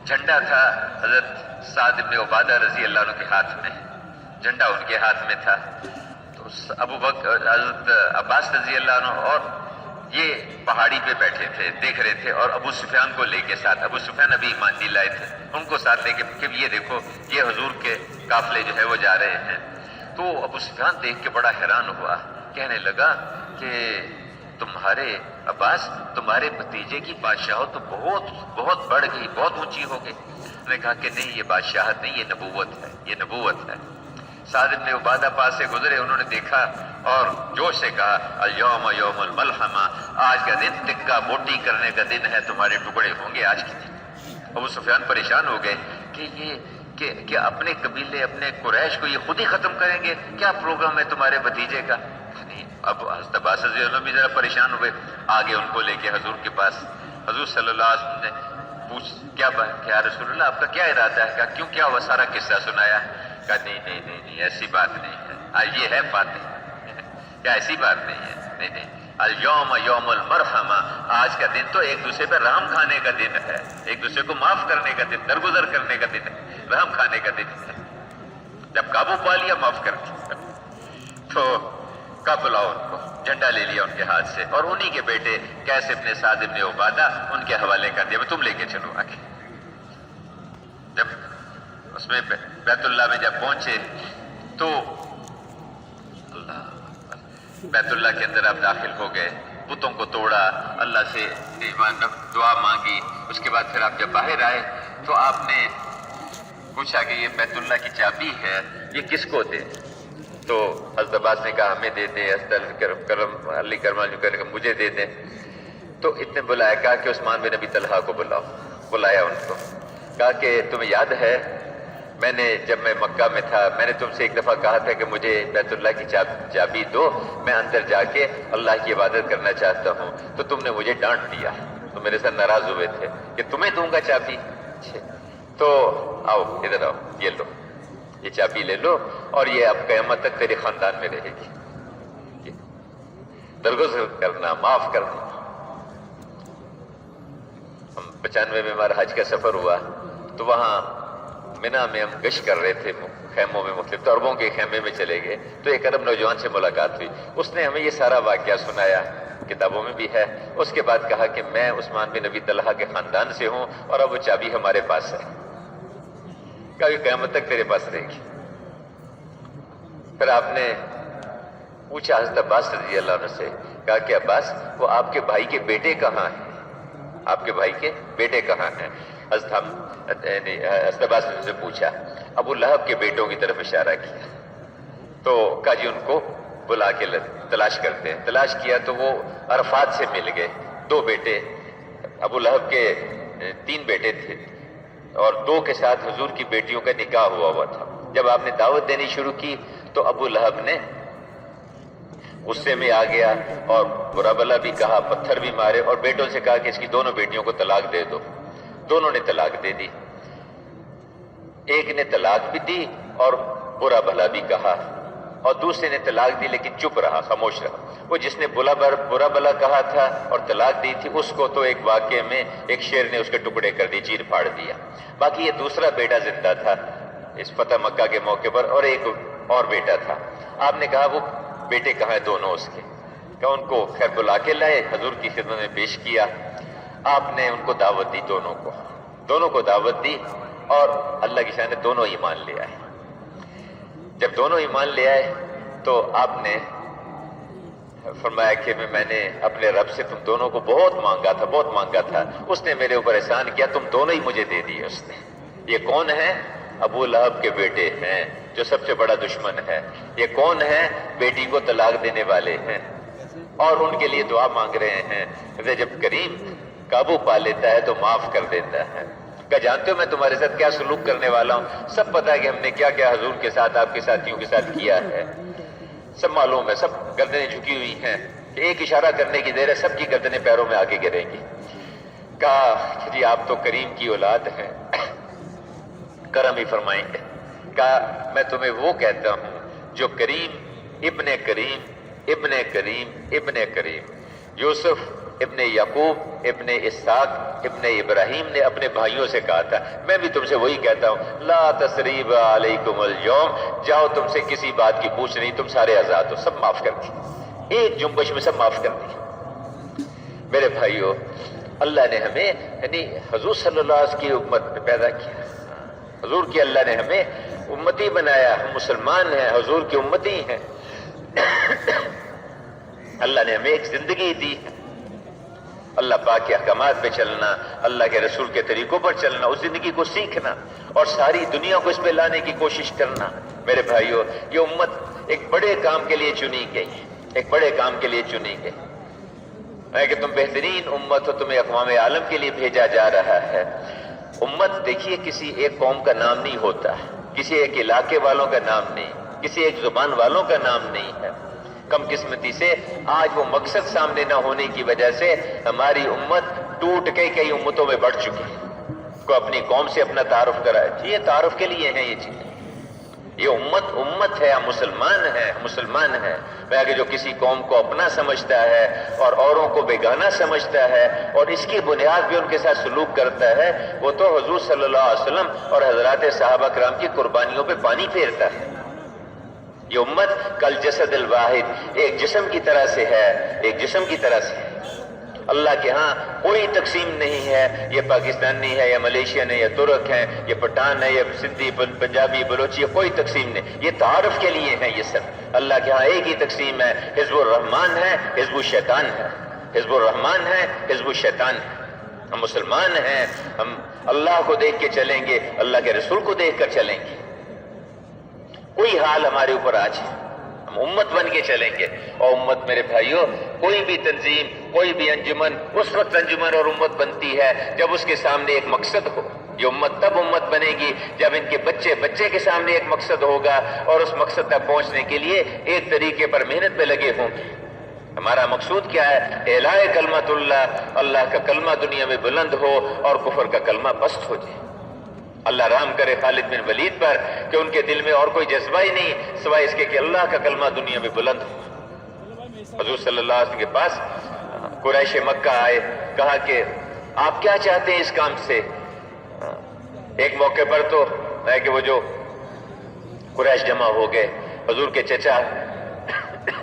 [SPEAKER 1] جھنڈا تھا حضرت سعد بن عبادہ رضی اللہ عنہ کے ہاتھ میں، جھنڈا ان کے ہاتھ میں تھا، تو ابو بکر حضرت عباس رضی اللہ عنہ اور یہ پہاڑی پہ بیٹھے تھے دیکھ رہے تھے، اور ابو سفیان کو لے کے ساتھ، ابو سفیان ابھی ایمان نہیں لائے تھے، ان کو ساتھ لے کے کہ یہ دیکھو یہ حضور کے قافلے جو ہے وہ جا رہے ہیں۔ تو ابو سفیان دیکھ کے بڑا حیران ہوا، کہنے لگا کہ تمہارے عباس تمہارے بھتیجے کی بادشاہت تو بہت بڑھ گئی، بہت اونچی ہو گئی۔ انہوں نے کہا کہ نہیں یہ بادشاہت نہیں، یہ نبوت ہے، یہ نبوت ہے۔ سعد بن عبادہ پاس سے گزرے، انہوں نے دیکھا اور جوش سے کہا الیوم یوم الملحمہ، آج کا دن ٹکا موٹی کرنے کا دن ہے، تمہارے ٹکڑے ہوں گے آج کے دن۔ ابو سفیان پریشان ہو گئے کہ یہ اپنے قبیلے اپنے قریش کو یہ خود ہی ختم کریں گے، کیا پروگرام ہے تمہارے بھتیجے کا؟ نہیں، اب حضرت عباس رضی اللہ عنہ بھی ذرا پریشان ہوئے، آگے ان کو لے کے حضور کے پاس، حضور صلی اللہ علیہ وسلم نے پوچھ کیا بات، کیا رسول اللہ آپ کا کیا ارادہ ہے؟ کہا کیوں، کیا ہوا؟ سارا قصہ سنایا۔ کہا نہیں ایسی بات نہیں ہے، یہ ہے فاتح، کیا ایسی بات نہیں ہے، نہیں اليوم یوم المرحمہ، آج کا دن تو ایک دوسرے پہ رحم کھانے کا دن ہے، ایک دوسرے کو معاف کرنے کا دن، درگزر کرنے کا دن ہے، رحم کھانے کا دن ہے۔ جب قابو پا لیا معاف کر دیا، تو کب بلاؤ ان کو، جھنڈا لے لیا ان کے ہاتھ سے، اور انہی کے بیٹے قیس ابن سعد ابن عبادہ ان کے حوالے کر دیا، تم لے کے چلو آگے۔ جب اس میں بیت اللہ میں جب پہنچے تو بیت اللہ کے اندر آپ داخل ہو گئے، بتوں کو توڑا، اللہ سے دعا مانگی، اس کے بعد پھر آپ جب باہر آئے تو آپ نے پوچھا کہ یہ بیت اللہ کی چابی ہے، یہ کس کو دے؟ تو حضرت عباس نے کہا ہمیں دے دیں، حضرت علی کرم اللہ مجھے دے دیں۔ تو اتنے بلایا، کہا کہ عثمان بن ابی طلحہ کو بلاؤ، بلایا ان کو، کہا کہ تمہیں یاد ہے میں نے جب میں مکہ میں تھا میں نے تم سے ایک دفعہ کہا تھا کہ مجھے بیت اللہ کی چابی دو، میں اندر جا کے اللہ کی عبادت کرنا چاہتا ہوں، تو تم نے مجھے ڈانٹ دیا، تو میرے ساتھ ناراض ہوئے تھے کہ تمہیں دوں گا چابی، تو آؤ ادھر آؤ، یہ لو، یہ چابی لے لو، اور یہ اب قیامت تک تیرے خاندان میں رہے گی، درگزر کرنا، معاف کرنا۔ ہم 95 میں ہمارا حج کا سفر ہوا تو وہاں منا میں ہم گشت کر رہے تھے، خیموں میں، مختلف عربوں کے خیمے میں چلے گئے، تو ایک عرب نوجوان سے ملاقات ہوئی، اس نے ہمیں یہ سارا واقعہ سنایا، کتابوں میں بھی ہے۔ اس کے بعد کہا کہ میں عثمان بن ابی طلحہ کے خاندان سے ہوں اور اب وہ چابی ہمارے پاس ہے، کہا کہ قیامت تک تیرے پاس رہے گی۔ پھر آپ نے پوچھا حضرت عباس رضی اللہ عنہ سے، کہا کہ عباس وہ آپ کے بھائی کے بیٹے کہاں ہیں؟ آپ کے بھائی کے بیٹے کہاں ہیں؟ حضرت عباس نے سے پوچھا، ابو لہب کے بیٹوں کی طرف اشارہ کیا، تو کہا جی ان کو بلا کے تلاش کرتے ہیں۔ تلاش کیا تو وہ عرفات سے مل گئے، 2 بیٹے، ابو لہب کے 3 بیٹے تھے اور 2 کے ساتھ حضور کی بیٹیوں کا نکاح ہوا تھا۔ جب آپ نے دعوت دینی شروع کی تو ابو لہب نے غصے میں آ گیا اور برا بلا بھی کہا، پتھر بھی مارے، اور بیٹوں سے کہا کہ اس کی دونوں بیٹیوں کو طلاق دے دو۔ دونوں نے طلاق دے دی، ایک نے طلاق بھی دی اور برا بھلا بھی کہا، اور دوسرے نے طلاق دی لیکن چپ رہا، خاموش رہا۔ وہ جس نے برا بھلا کہا تھا اور طلاق دی تھی اس کو تو ایک واقعے میں ایک شیر نے اس کے ٹکڑے کر دی، چیر پھاڑ دیا۔ باقی یہ دوسرا بیٹا زندہ تھا اس فتح مکہ کے موقع پر، اور ایک اور بیٹا تھا۔ آپ نے کہا وہ بیٹے کہاں ہیں دونوں اس کے؟ کہ ان کو خیر بلا کے لائے، حضور کی خدمت میں پیش کیا، آپ نے ان کو دعوت دی، دونوں کو دعوت دی، اور اللہ کی شان نے دونوں ایمان لے آئے۔ جب دونوں ایمان لے آئے تو آپ نے فرمایا کہ میں نے اپنے رب سے تم دونوں کو بہت مانگا تھا، اس نے میرے اوپر احسان کیا، تم دونوں ہی مجھے دے دیے اس نے۔ یہ کون ہے؟ ابو لہب کے بیٹے ہیں جو سب سے بڑا دشمن ہے۔ یہ کون ہے؟ بیٹی کو طلاق دینے والے ہیں، اور ان کے لیے دعا مانگ رہے ہیں۔ جب کریم قابو پا لیتا ہے تو معاف کر دیتا ہے۔ کہ جانتے ہو میں تمہارے ساتھ کیا سلوک کرنے والا ہوں؟ سب پتہ ہے کہ ہم نے کیا کیا حضور کے ساتھ، آپ کے ساتھیوں کے ساتھ کیا ہے، سب معلوم ہے، سب گردنیں جھکی ہوئی ہیں، ایک اشارہ کرنے کی دیر ہے سب کی گردنیں پیروں میں آگے گریں گی۔ کہا جی آپ تو کریم کی اولاد ہیں، کرم ہی فرمائیں گے۔ کہا میں تمہیں وہ کہتا ہوں جو کریم ابن کریم ابن کریم ابن کریم یوسف ابن یعقوب ابن اسحاق ابن ابراہیم نے اپنے بھائیوں سے کہا تھا، میں بھی تم سے وہی کہتا ہوں، لا تثریب علیکم اليوم، جاؤ تم سے کسی بات کی پوچھ نہیں، تم سارے آزاد ہو، سب معاف کر دی، ایک جنبش میں سب معاف کر دی۔ میرے بھائیوں، اللہ نے ہمیں یعنی حضور صلی اللہ علیہ وسلم کی امت میں پیدا کیا، حضور کی اللہ نے ہمیں امتی بنایا، ہم مسلمان ہیں، حضور کی امتی ہیں۔ اللہ نے ہمیں ایک زندگی دی، اللہ پاک کے احکامات پہ چلنا، اللہ کے رسول کے طریقوں پر چلنا، اس زندگی کو سیکھنا اور ساری دنیا کو اس پہ لانے کی کوشش کرنا۔ میرے بھائیوں، یہ امت ایک بڑے کام کے لیے چنی گئی، ایک بڑے کام کے لیے چنی گئی ہے کہ تم بہترین امت ہو، تمہیں اقوام عالم کے لیے بھیجا جا رہا ہے۔ امت دیکھیے کسی ایک قوم کا نام نہیں ہوتا، کسی ایک علاقے والوں کا نام نہیں، کسی ایک زبان والوں کا نام نہیں ہے۔ کم قسمتی سے آج وہ مقصد سامنے نہ ہونے کی وجہ سے ہماری امت ٹوٹ کے کئی امتوں میں بڑھ چکی ہے۔ کو اپنی قوم سے اپنا تعارف کرائے، یہ تعارف کے لیے ہیں یہ چیزیں، یہ امت ہے، ہم مسلمان ہیں۔ میں کہ جو کسی قوم کو اپنا سمجھتا ہے اور اوروں کو بیگانہ سمجھتا ہے اور اس کی بنیاد پہ ان کے ساتھ سلوک کرتا ہے، وہ تو حضور صلی اللہ علیہ وسلم اور حضرات صحابہ کرام کی قربانیوں پہ پانی پھیرتا ہے۔ یہ امت کل جسد الواحد، ایک جسم کی طرح سے ہے، ایک جسم کی طرح سے ہے۔ اللہ کے ہاں کوئی تقسیم نہیں ہے، یہ پاکستانی ہے یا ملیشین ہے یا ترک ہے، یہ پٹھان ہے یا سندھی پنجابی بلوچی، کوئی تقسیم نہیں، یہ تعارف کے لیے ہے یہ سب۔ اللہ کے ہاں ایک ہی تقسیم ہے، حزب الرحمن ہے، حزب الشیطان ہے، حزب الرحمن ہے، حزب الشیطان ہے۔ ہم مسلمان ہیں، ہم اللہ کو دیکھ کے چلیں گے، اللہ کے رسول کو دیکھ کر چلیں گے۔ کوئی حال ہمارے اوپر آج ہے، ہم امت بن کے چلیں گے۔ اور امت میرے بھائیوں، کوئی بھی تنظیم، کوئی بھی انجمن اس وقت انجمن اور امت بنتی ہے جب اس کے سامنے ایک مقصد ہو۔ یہ امت تب امت بنے گی جب ان کے بچے کے سامنے ایک مقصد ہوگا اور اس مقصد تک پہنچنے کے لیے ایک طریقے پر محنت پہ لگے ہوں گے۔ ہمارا مقصود کیا ہے؟ اعلاء کلمت اللہ، اللہ کا کلمہ دنیا میں بلند ہو اور کفر کا کلمہ پست ہو جائے۔ اللہ رحم کرے خالد بن ولید پر کہ ان کے دل میں اور کوئی جذبہ ہی نہیں سوائے اس کے کہ اللہ کا کلمہ دنیا میں بلند ہو۔ حضور صلی اللہ علیہ وسلم کے پاس قریش مکہ آئے، کہا کہ آپ کیا چاہتے ہیں اس کام سے؟ ایک موقع پر تو ہے کہ وہ جو قریش جمع ہو گئے، حضور کے چچا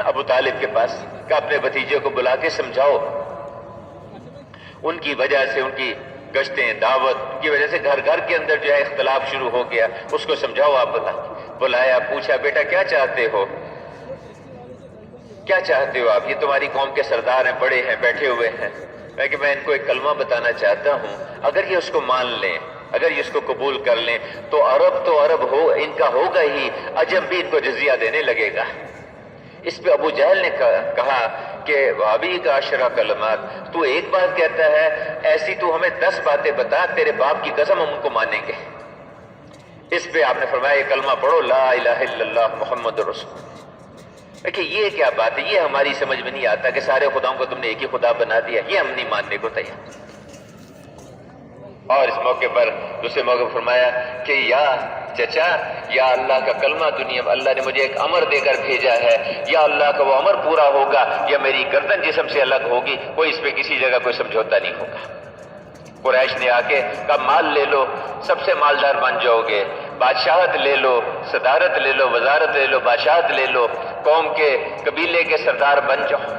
[SPEAKER 1] ابو طالب کے پاس، کہ اپنے بھتیجے کو بلا کے سمجھاؤ، ان کی وجہ سے ان کی گشتیں دعوت کی وجہ سے گھر گھر کے اندر جو ہے اختلاف شروع ہو گیا، اس کو سمجھاؤ آپ۔ بلایا، پوچھا بیٹا کیا چاہتے ہو، کیا چاہتے ہو آپ؟ یہ تمہاری قوم کے سردار ہیں، بڑے ہیں، بیٹھے ہوئے ہیں، میں ان کو ایک کلمہ بتانا چاہتا ہوں، اگر یہ اس کو مان لیں، اگر یہ اس کو قبول کر لیں تو عرب ہو ان کا ہوگا ہی، عجم بھی ان کو جزیہ دینے لگے گا۔ اس پہ ابو جہل نے کہا کہ وابی کا عشرہ کلمات، تو ایک بات کہتا ہے، ایسی تو ہمیں 10 باتیں بتا، تیرے باپ کی قسم ہم ان کو مانیں گے۔ اس پہ آپ نے فرمایا یہ کلمہ پڑھو، لا الہ الا اللہ محمد رسول اللہ۔ دیکھیں یہ کیا بات ہے، یہ ہماری سمجھ میں نہیں آتا کہ سارے خداؤں کو تم نے ایک ہی خدا بنا دیا، یہ ہم نہیں ماننے کو تیار۔ اور اس موقع پر دوسرے موقع پر فرمایا کہ یا چچا، یا اللہ کا کلمہ دنیا میں اللہ نے مجھے ایک امر دے کر بھیجا ہے، یا اللہ کا وہ امر پورا ہوگا یا میری گردن جسم سے الگ ہوگی، کوئی اس پہ کسی جگہ کوئی سمجھوتا نہیں ہوگا۔ قریش نے آ کے کہا مال لے لو، سب سے مالدار بن جاؤ گے، بادشاہت لے لو، صدارت لے لو، وزارت لے لو، بادشاہت لے لو، قوم کے قبیلے کے سردار بن جاؤ،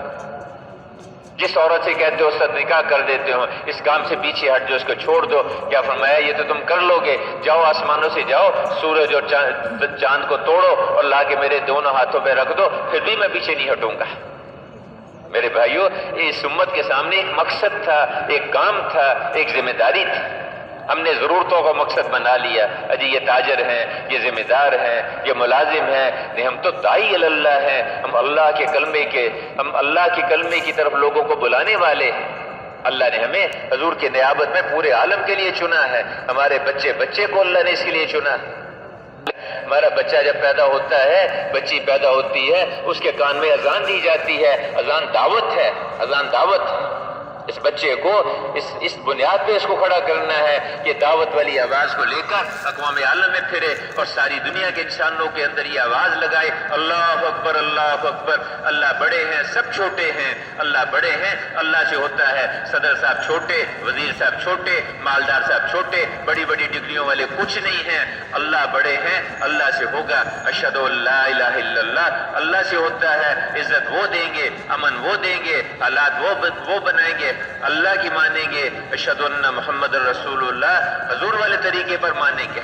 [SPEAKER 1] جس عورت سے کہتے ہو اس سے نکاح کر دیتے ہو، اس کام سے پیچھے ہٹ جو، اس کو چھوڑ دو۔ کیا فرمایا یہ تو تم کر لو گے، جاؤ آسمانوں سے جاؤ، سورج اور چاند کو توڑو اور لا کے میرے دونوں ہاتھوں پہ رکھ دو، پھر بھی میں پیچھے نہیں ہٹوں گا۔ میرے بھائیوں، اس امت کے سامنے ایک مقصد تھا، ایک کام تھا، ایک ذمہ داری تھی۔ ہم نے ضرورتوں کا مقصد بنا لیا، اجی یہ تاجر ہیں، یہ ذمہ دار ہیں، یہ ملازم ہیں، نہیں ہم تو داعی اللہ ہیں، ہم اللہ کے کلمے کی طرف لوگوں کو بلانے والے ہیں۔ اللہ نے ہمیں حضور کی نیابت میں پورے عالم کے لیے چنا ہے، ہمارے بچے کو اللہ نے اس کے لیے چنا ہے۔ ہمارا بچہ جب پیدا ہوتا ہے، بچی پیدا ہوتی ہے، اس کے کان میں اذان دی جاتی ہے، اذان دعوت ہے، اذان دعوت ہے۔ اس بچے کو اس بنیاد پہ اس کو کھڑا کرنا ہے کہ دعوت والی آواز کو لے کر اقوام عالم میں پھرے اور ساری دنیا کے انسانوں کے اندر یہ آواز لگائے، اللہ اکبر، اللہ اکبر، اللہ بڑے ہیں، سب چھوٹے ہیں، اللہ بڑے ہیں، اللہ سے ہوتا ہے، صدر صاحب چھوٹے، وزیر صاحب چھوٹے، مالدار صاحب چھوٹے، بڑی بڑی ڈگریوں والے کچھ نہیں ہیں، اللہ بڑے ہیں، اللہ سے ہوگا، اشہد ان لا الہ الا اللہ، اللہ سے ہوتا ہے، عزت وہ دیں گے، امن وہ دیں گے، حالات وہ بنائیں گے، اللہ کی مانیں گے، اشہد ان محمد رسول اللہ، حضور والے طریقے پر مانیں گے،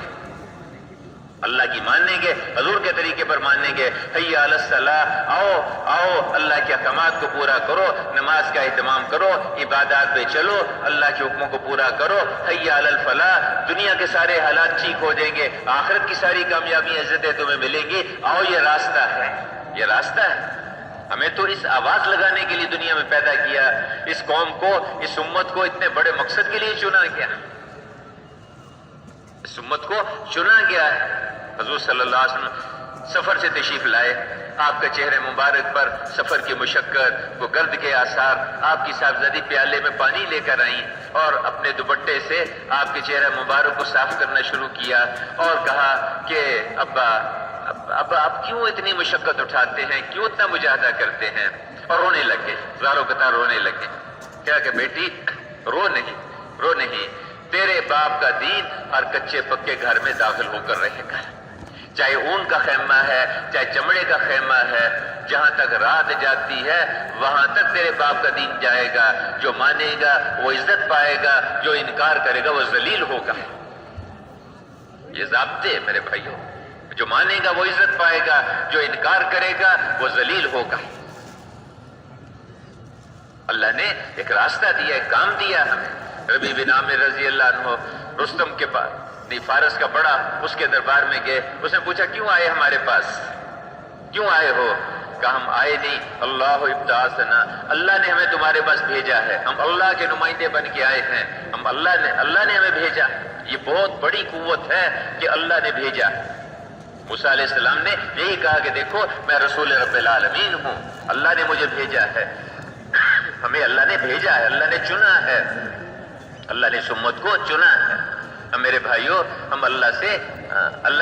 [SPEAKER 1] اللہ کی مانیں گے، حضور کے طریقے پر مانیں گے، حی علی الصلاۃ، آؤ اللہ کے احکامات کو پورا کرو، نماز کا اہتمام کرو، عبادات پہ چلو، اللہ کے حکموں کو پورا کرو، حی علی الفلاح، دنیا کے سارے حالات ٹھیک ہو جائیں گے، آخرت کی ساری کامیابی عزتیں تمہیں ملیں گی، آؤ یہ راستہ ہے، یہ راستہ ہے۔ ہمیں تو اس آواز لگانے کے لیے دنیا میں پیدا کیا، اس قوم کو، اس امت کو اتنے بڑے مقصد کے لیے چنا گیا، اس امت کو چنا گیا ہے۔ حضور صلی اللہ علیہ وسلم سفر سے تشریف لائے، آپ کے چہرے مبارک پر سفر کی مشقت، وہ گرد کے آثار، آپ کی صاحبزادی پیالے میں پانی لے کر آئیں اور اپنے دوپٹے سے آپ کے چہرے مبارک کو صاف کرنا شروع کیا اور کہا کہ ابا اب آپ کیوں اتنی مشقت اٹھاتے ہیں، کیوں اتنا مجاہدہ کرتے ہیں؟ اور رونے لگ گئے، زاروں قطار رونے لگ گئے. کیا کہ بیٹی رو نہیں، تیرے باپ کا دین ہر کچے پکے گھر میں داخل ہو کر رہے گا، چاہے اون کا خیمہ ہے، چاہے چمڑے کا خیمہ ہے، جہاں تک رات جاتی ہے وہاں تک تیرے باپ کا دین جائے گا. جو مانے گا وہ عزت پائے گا، جو انکار کرے گا وہ ذلیل ہوگا. یہ ضابطے میرے بھائیوں، جو مانے گا وہ عزت پائے گا، جو انکار کرے گا وہ ذلیل ہوگا. اللہ نے ایک راستہ دیا، ایک کام دیا ہمیں. ربیع بن عامر رضی اللہ عنہ رستم کے پاس، فارس کا بڑا، اس کے دربار میں گئے. اس نے پوچھا کیوں آئے ہمارے پاس، کیوں آئے ہو؟ کہا ہم آئے نہیں، اللہ ابتعاثنا، اللہ نے ہمیں تمہارے پاس بھیجا ہے، ہم اللہ کے نمائندے بن کے آئے ہیں، اللہ نے ہمیں بھیجا. یہ بہت بڑی قوت ہے کہ اللہ نے بھیجا. موسیٰ علیہ السلام نے یہی کہا کہ دیکھو میں رسول رب العالمین ہوں، اللہ نے مجھے بھیجا ہے، ہمیں اللہ نے بھیجا ہے، اللہ نے چنا ہے، اللہ نے اس امت کو چنا ہے. میرے بھائیوں، ہم اللہ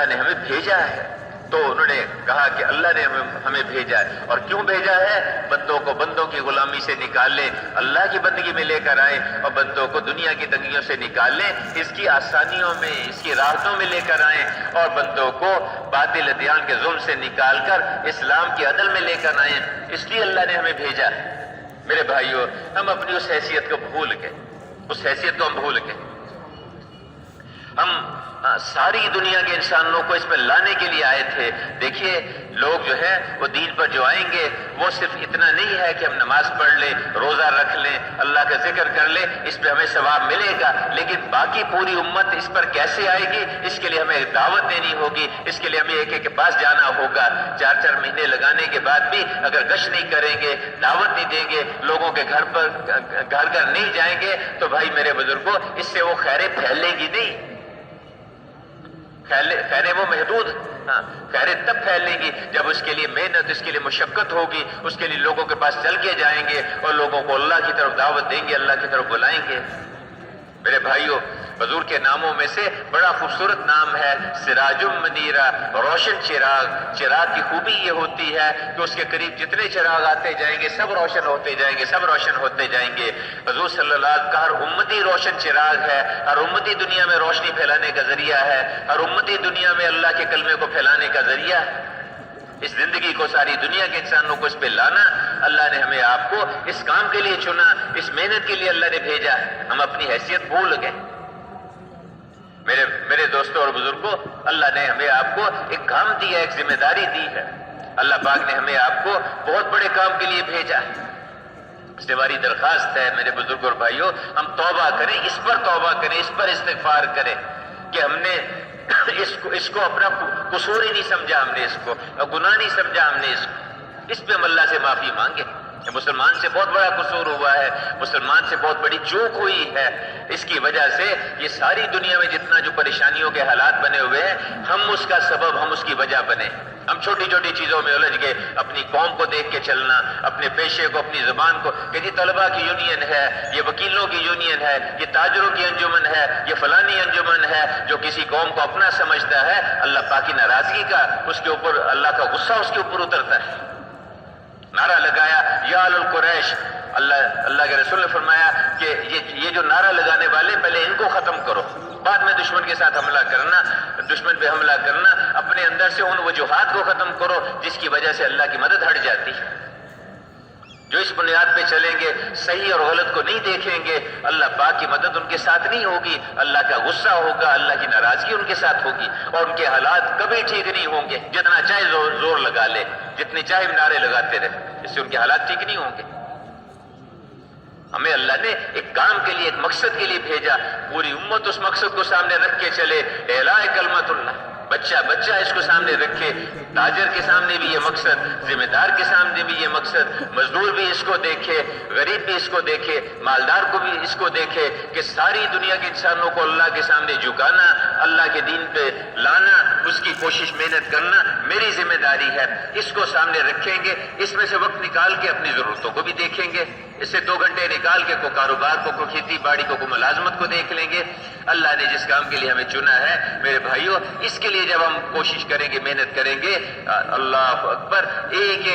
[SPEAKER 1] نے ہمیں بھیجا ہے. تو انہوں نے کہا کہ اللہ نے ہمیں بھیجا ہے. اور کیوں بھیجا ہے؟ بندوں کو بندوں کی غلامی سے نکال لیں، اللہ کی بندگی میں لے کر آئیں، اور بندوں کو دنیا کی تنگیوں سے نکال لیں، اس کی آسانیوں میں، اس کی راحتوں میں لے کر آئیں، اور بندوں کو باطل ادیان کے ظلم سے نکال کر اسلام کی عدل میں لے کر آئیں. اس لیے اللہ نے ہمیں بھیجا ہے. میرے بھائیوں، ہم اپنی اس حیثیت کو بھول گئے، اس حیثیت کو ہم بھول گئے. ہم ساری دنیا کے انسانوں کو اس پر لانے کے لیے آئے تھے. دیکھیے لوگ جو ہے وہ دین پر جو آئیں گے وہ صرف اتنا نہیں ہے کہ ہم نماز پڑھ لیں، روزہ رکھ لیں، اللہ کا ذکر کر لیں، اس پہ ہمیں ثواب ملے گا. لیکن باقی پوری امت اس پر کیسے آئے گی؟ اس کے لیے ہمیں دعوت دینی ہوگی، اس کے لیے ہمیں ایک کے پاس جانا ہوگا. 4 مہینے لگانے کے بعد بھی اگر گشت نہیں کریں گے، دعوت نہیں دیں گے، لوگوں کے گھر پر گھر نہیں جائیں گے، تو بھائی میرے بزرگوں، اس سے وہ خیریں پھیلے گی نہیں. خیریں وہ محدود، خیریں تب پھیلیں گی جب اس کے لیے محنت، اس کے لیے مشقت ہوگی، اس کے لیے لوگوں کے پاس چل کے جائیں گے اور لوگوں کو اللہ کی طرف دعوت دیں گے، اللہ کی طرف بلائیں گے. میرے بھائیوں، حضور کے ناموں میں سے بڑا خوبصورت نام ہے سراج منیرہ، روشن چراغ. چراغ کی خوبی یہ ہوتی ہے کہ اس کے قریب جتنے چراغ آتے جائیں گے سب روشن ہوتے جائیں گے، سب روشن ہوتے جائیں گے. حضور صلی اللہ علیہ وسلم کا ہر امتی روشن چراغ ہے، ہر امتی دنیا میں روشنی پھیلانے کا ذریعہ ہے، ہر امتی دنیا میں اللہ کے کلمے کو پھیلانے کا ذریعہ ہے. اس زندگی کو ساری دنیا کے انسانوں کو اس پہ لانا، اللہ نے ہمیں آپ کو اس کام کے لیے چنا، اس محنت کے لیے اللہ نے بھیجا. ہم اپنی حیثیت بھول گئے. میرے دوستوں اور بزرگوں، اللہ نے ہمیں آپ کو ایک کام دیا، ایک ذمہ داری دی ہے. اللہ پاک نے ہمیں آپ کو بہت بڑے کام کے لیے بھیجا ہے. اس سے ہماری درخواست ہے میرے بزرگوں اور بھائیوں، ہم توبہ کریں، اس پر توبہ کریں، اس پر استغفار کریں کہ ہم نے اس کو اپنا قصور ہی نہیں سمجھا، ہم نے اس کو گناہ نہیں سمجھا، ہم نے اس پہ ہم اللہ سے معافی مانگے. مسلمان سے بہت بڑا قصور ہوا ہے، مسلمان سے بہت بڑی چوک ہوئی ہے. اس کی وجہ سے یہ ساری دنیا میں جتنا جو پریشانیوں کے حالات بنے ہوئے ہیں، ہم اس کا سبب، ہم اس کی وجہ بنے. ہم چھوٹی چھوٹی چیزوں میں الجھ گئے، اپنی قوم کو دیکھ کے چلنا، اپنے پیشے کو، اپنی زبان کو، کہ یہ طلبہ کی یونین ہے، یہ وکیلوں کی یونین ہے، یہ تاجروں کی انجمن ہے، یہ فلانی انجمن ہے. جو کسی قوم کو اپنا سمجھتا ہے، اللہ پاک کی ناراضگی کا اس کے اوپر، اللہ کا غصہ اس کے اوپر اترتا ہے. نعرہ لگایا یا آل القریش، اللہ کے رسول نے فرمایا کہ یہ جو نعرہ لگانے والے، پہلے ان کو ختم کرو، بعد میں دشمن کے ساتھ حملہ کرنا، دشمن پہ حملہ کرنا. اپنے اندر سے ان وجوہات کو ختم کرو جس کی وجہ سے اللہ کی مدد ہٹ جاتی ہے. جو اس بنیاد پہ چلیں گے، صحیح اور غلط کو نہیں دیکھیں گے، اللہ پاک کی مدد ان کے ساتھ نہیں ہوگی، اللہ کا غصہ ہوگا، اللہ کی ناراضگی ان کے ساتھ ہوگی، اور ان کے حالات کبھی ٹھیک نہیں ہوں گے. جتنا چاہے زور لگا لے، جتنے چاہے نعرے لگاتے رہے، اس سے ان کے حالات ٹھیک نہیں ہوں گے. ہمیں اللہ نے ایک کام کے لیے، ایک مقصد کے لیے بھیجا. پوری امت اس مقصد کو سامنے رکھ کے چلے، اعلاء کلمت اللہ. بچہ اس کو سامنے رکھے، تاجر کے سامنے بھی یہ مقصد، ذمہ دار کے سامنے بھی یہ مقصد، مزدور بھی اس کو دیکھے، غریب بھی اس کو دیکھے، مالدار کو بھی اس کو دیکھے کہ ساری دنیا کے انسانوں کو اللہ کے سامنے جھکانا، اللہ کے دین پہ لانا، اس کی کوشش محنت کرنا میری ذمہ داری ہے. اس کو سامنے رکھیں گے، اس میں سے وقت نکال کے اپنی ضرورتوں کو بھی دیکھیں گے، اس سے 2 گھنٹے نکال کے کوئی کاروبار کو، کوئی کھیتی باڑی کو، کوئی ملازمت کو دیکھ لیں گے. اللہ نے جس کام کے لیے ہمیں چنا ہے میرے بھائیوں، اس کے لیے جب ہم کوشش کریں گے، محنت کریں گے، اللہ اکبر، ایک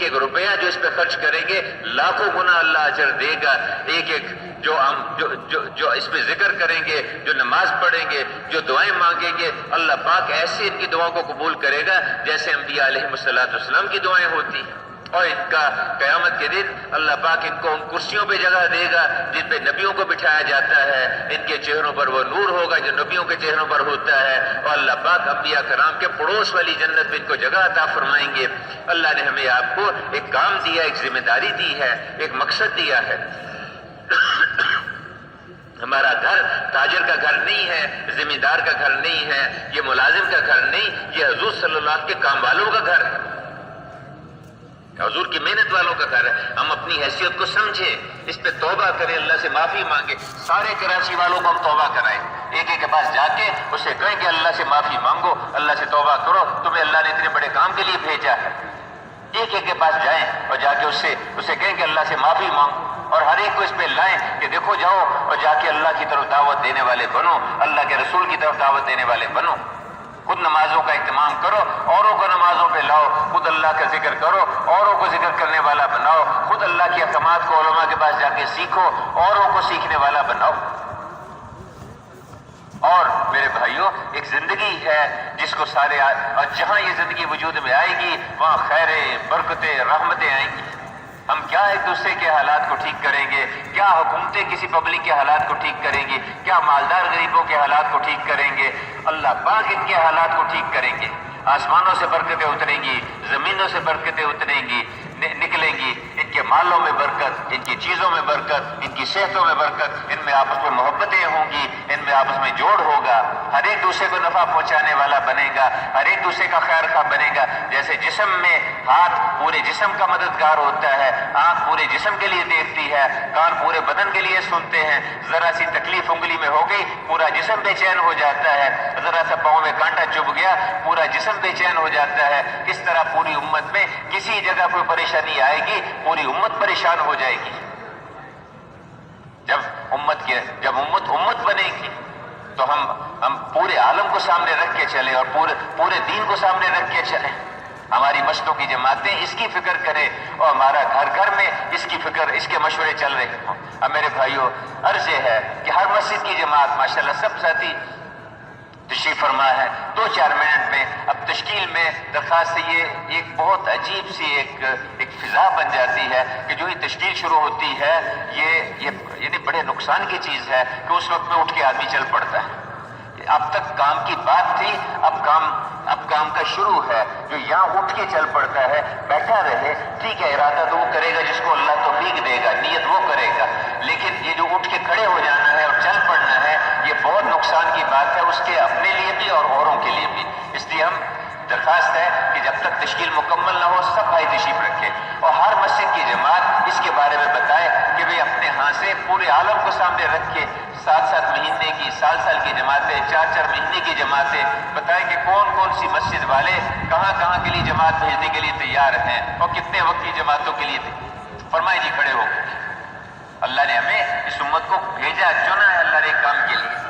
[SPEAKER 1] ایک روپیہ جو اس پہ خرچ کریں گے لاکھوں گنا اللہ اجر دے گا۔ ایک ایک جو اس پہ ذکر کریں گے، جو نماز پڑھیں گے، جو دعائیں مانگیں گے، اللہ پاک ایسے ان کی دعاؤں کو قبول کرے گا جیسے انبیاء علیہ السلام کی دعائیں ہوتی ہیں۔ اور ان کا قیامت کے دن اللہ پاک ان کو ان کرسیوں پہ جگہ دے گا جن پہ نبیوں کو بٹھایا جاتا ہے، ان کے چہروں پر وہ نور ہوگا جو نبیوں کے چہروں پر ہوتا ہے، اور اللہ پاک انبیاء کرام کے پڑوس والی جنت میں ان کو جگہ عطا فرمائیں گے۔ اللہ نے ہمیں آپ کو ایک کام دیا، ایک ذمہ داری دی ہے، ایک مقصد دیا ہے۔ ہمارا گھر تاجر کا گھر نہیں ہے، ذمہ دار کا گھر نہیں ہے، یہ ملازم کا گھر نہیں، یہ حضور صلی اللہ علیہ وسلم کے کام والوں کا گھر ہے، حضور کی محنت والوں کا گھر ہے۔ ہم اپنی حیثیت کو سمجھیں، اس پہ توبہ کریں، اللہ سے معافی مانگیں۔ سارے کراچی والوں کو ہم توبہ کرائیں، ایک ایک کے پاس جا کے اسے کہیں کہ اللہ سے معافی مانگو، اللہ سے توبہ کرو، تمہیں اللہ نے اتنے بڑے کام کے لیے بھیجا ہے۔ ایک ایک کے پاس جائیں اور جا کے اسے کہیں کہ اللہ سے معافی مانگو، اور ہر ایک کو اس پہ لائیں کہ دیکھو جاؤ اور جا کے اللہ کی طرف دعوت دینے والے بنو، اللہ کے رسول کی طرف دعوت دینے والے بنو۔ خود نمازوں کا اہتمام کرو، اوروں کو نمازوں پہ لاؤ، خود اللہ کا ذکر کرو، اوروں کو ذکر کرنے والا بناؤ، خود اللہ کی احکامات کو علماء کے پاس جا کے سیکھو، اوروں کو سیکھنے والا بناؤ۔ اور میرے بھائیوں، ایک زندگی ہے جس کو اور جہاں یہ زندگی وجود میں آئے گی وہاں خیریں، برکتیں، رحمتیں آئیں گی۔ ہم کیا ایک دوسرے کے حالات کو ٹھیک کریں گے، کیا حکومتیں کسی پبلک کے حالات کو ٹھیک کریں گی، کیا مالدار غریبوں کے حالات کو ٹھیک کریں گے، اللہ پاک ان کے حالات کو ٹھیک کریں گے۔ آسمانوں سے برکتیں اتریں گی، زمینوں سے برکتیں اتریں گی، نکلیں گی، ان کے مالوں میں برکت، ان کی چیزوں میں برکت، ان کی صحتوں میں برکت، ان میں آپس میں محبتیں ہوں گی، ان میں آپس میں جوڑ ہوگا، ہر ایک دوسرے کو نفع پہنچانے والا بنے گا، ہر ایک دوسرے کا خیر خواہ بنے گا۔ جیسے جسم میں ہاتھ پورے جسم کا مددگار ہوتا ہے، آنکھ پورے جسم کے لیے دیکھتی ہے، کان پورے بدن کے لیے سنتے ہیں، ذرا سی تکلیف انگلی میں ہو گئی پورا جسم بے چین ہو جاتا ہے، ذرا سا پاؤں میں کانٹا چبھ گیا پورا جسم بے چین ہو جاتا ہے۔ اس طرح پوری امت میں کسی جگہ کوئی پریشانی آئے گی پوری امت پریشان ہو جائے گی۔ جب امت بنے گی تو ہم پورے عالم کو سامنے رکھ کے چلیں اور پورے دین کو سامنے رکھ کے چلیں۔ ہماری مسجدوں کی جماعتیں اس کی فکر کریں اور ہمارا گھر گھر میں اس کی فکر، اس کے مشورے چل رہے ہوں۔ اب میرے بھائیوں، عرض یہ ہے کہ ہر مسجد کی جماعت ماشاءاللہ سب ساتھی تشریف فرما ہے، 2-4 منٹ میں اب تشکیل میں درخواست یہ ایک بہت عجیب سی ایک فضا بن جاتی ہے کہ جو ہی تشکیل شروع ہوتی ہے یہ یعنی بڑے نقصان کی چیز ہے کہ اس وقت میں اٹھ کے آدمی چل پڑتا ہے۔ اب تک کام کی بات تھی، اب کام کا شروع ہے، جو یہاں اٹھ کے چل پڑتا ہے بیٹھا رہے، ٹھیک ہے، ارادہ تو وہ کرے گا جس کو اللہ توفیق دے گا، نیت وہ کرے گا، لیکن یہ جو اٹھ کے کھڑے ہو جانا ہے اور چل پڑنا ہے یہ بہت نقصان کی بات ہے، اس کے اپنے لیے بھی اور اوروں کے لیے بھی۔ اس لیے ہم درخواست ہے کہ جب تک تشکیل مکمل نہ ہو سب بھائی تشریف رکھے اور ہر مسجد کی جماعت اس کے بارے میں بتائے کہ بھئی اپنے ہاں سے پورے عالم کو سامنے رکھ کے 7-7 مہینے کی، سال کی جماعتیں، 4-4 مہینے کی جماعتیں بتائیں کہ کون سی مسجد والے کہاں کے لیے جماعت بھیجنے کے لیے تیار ہیں اور کتنے وقت کی جماعتوں کے لیے فرمائے جی کھڑے ہو۔ اللہ نے ہمیں اس امت کو بھیجا، چنا ہے اللہ نے ایک کام کے لیے۔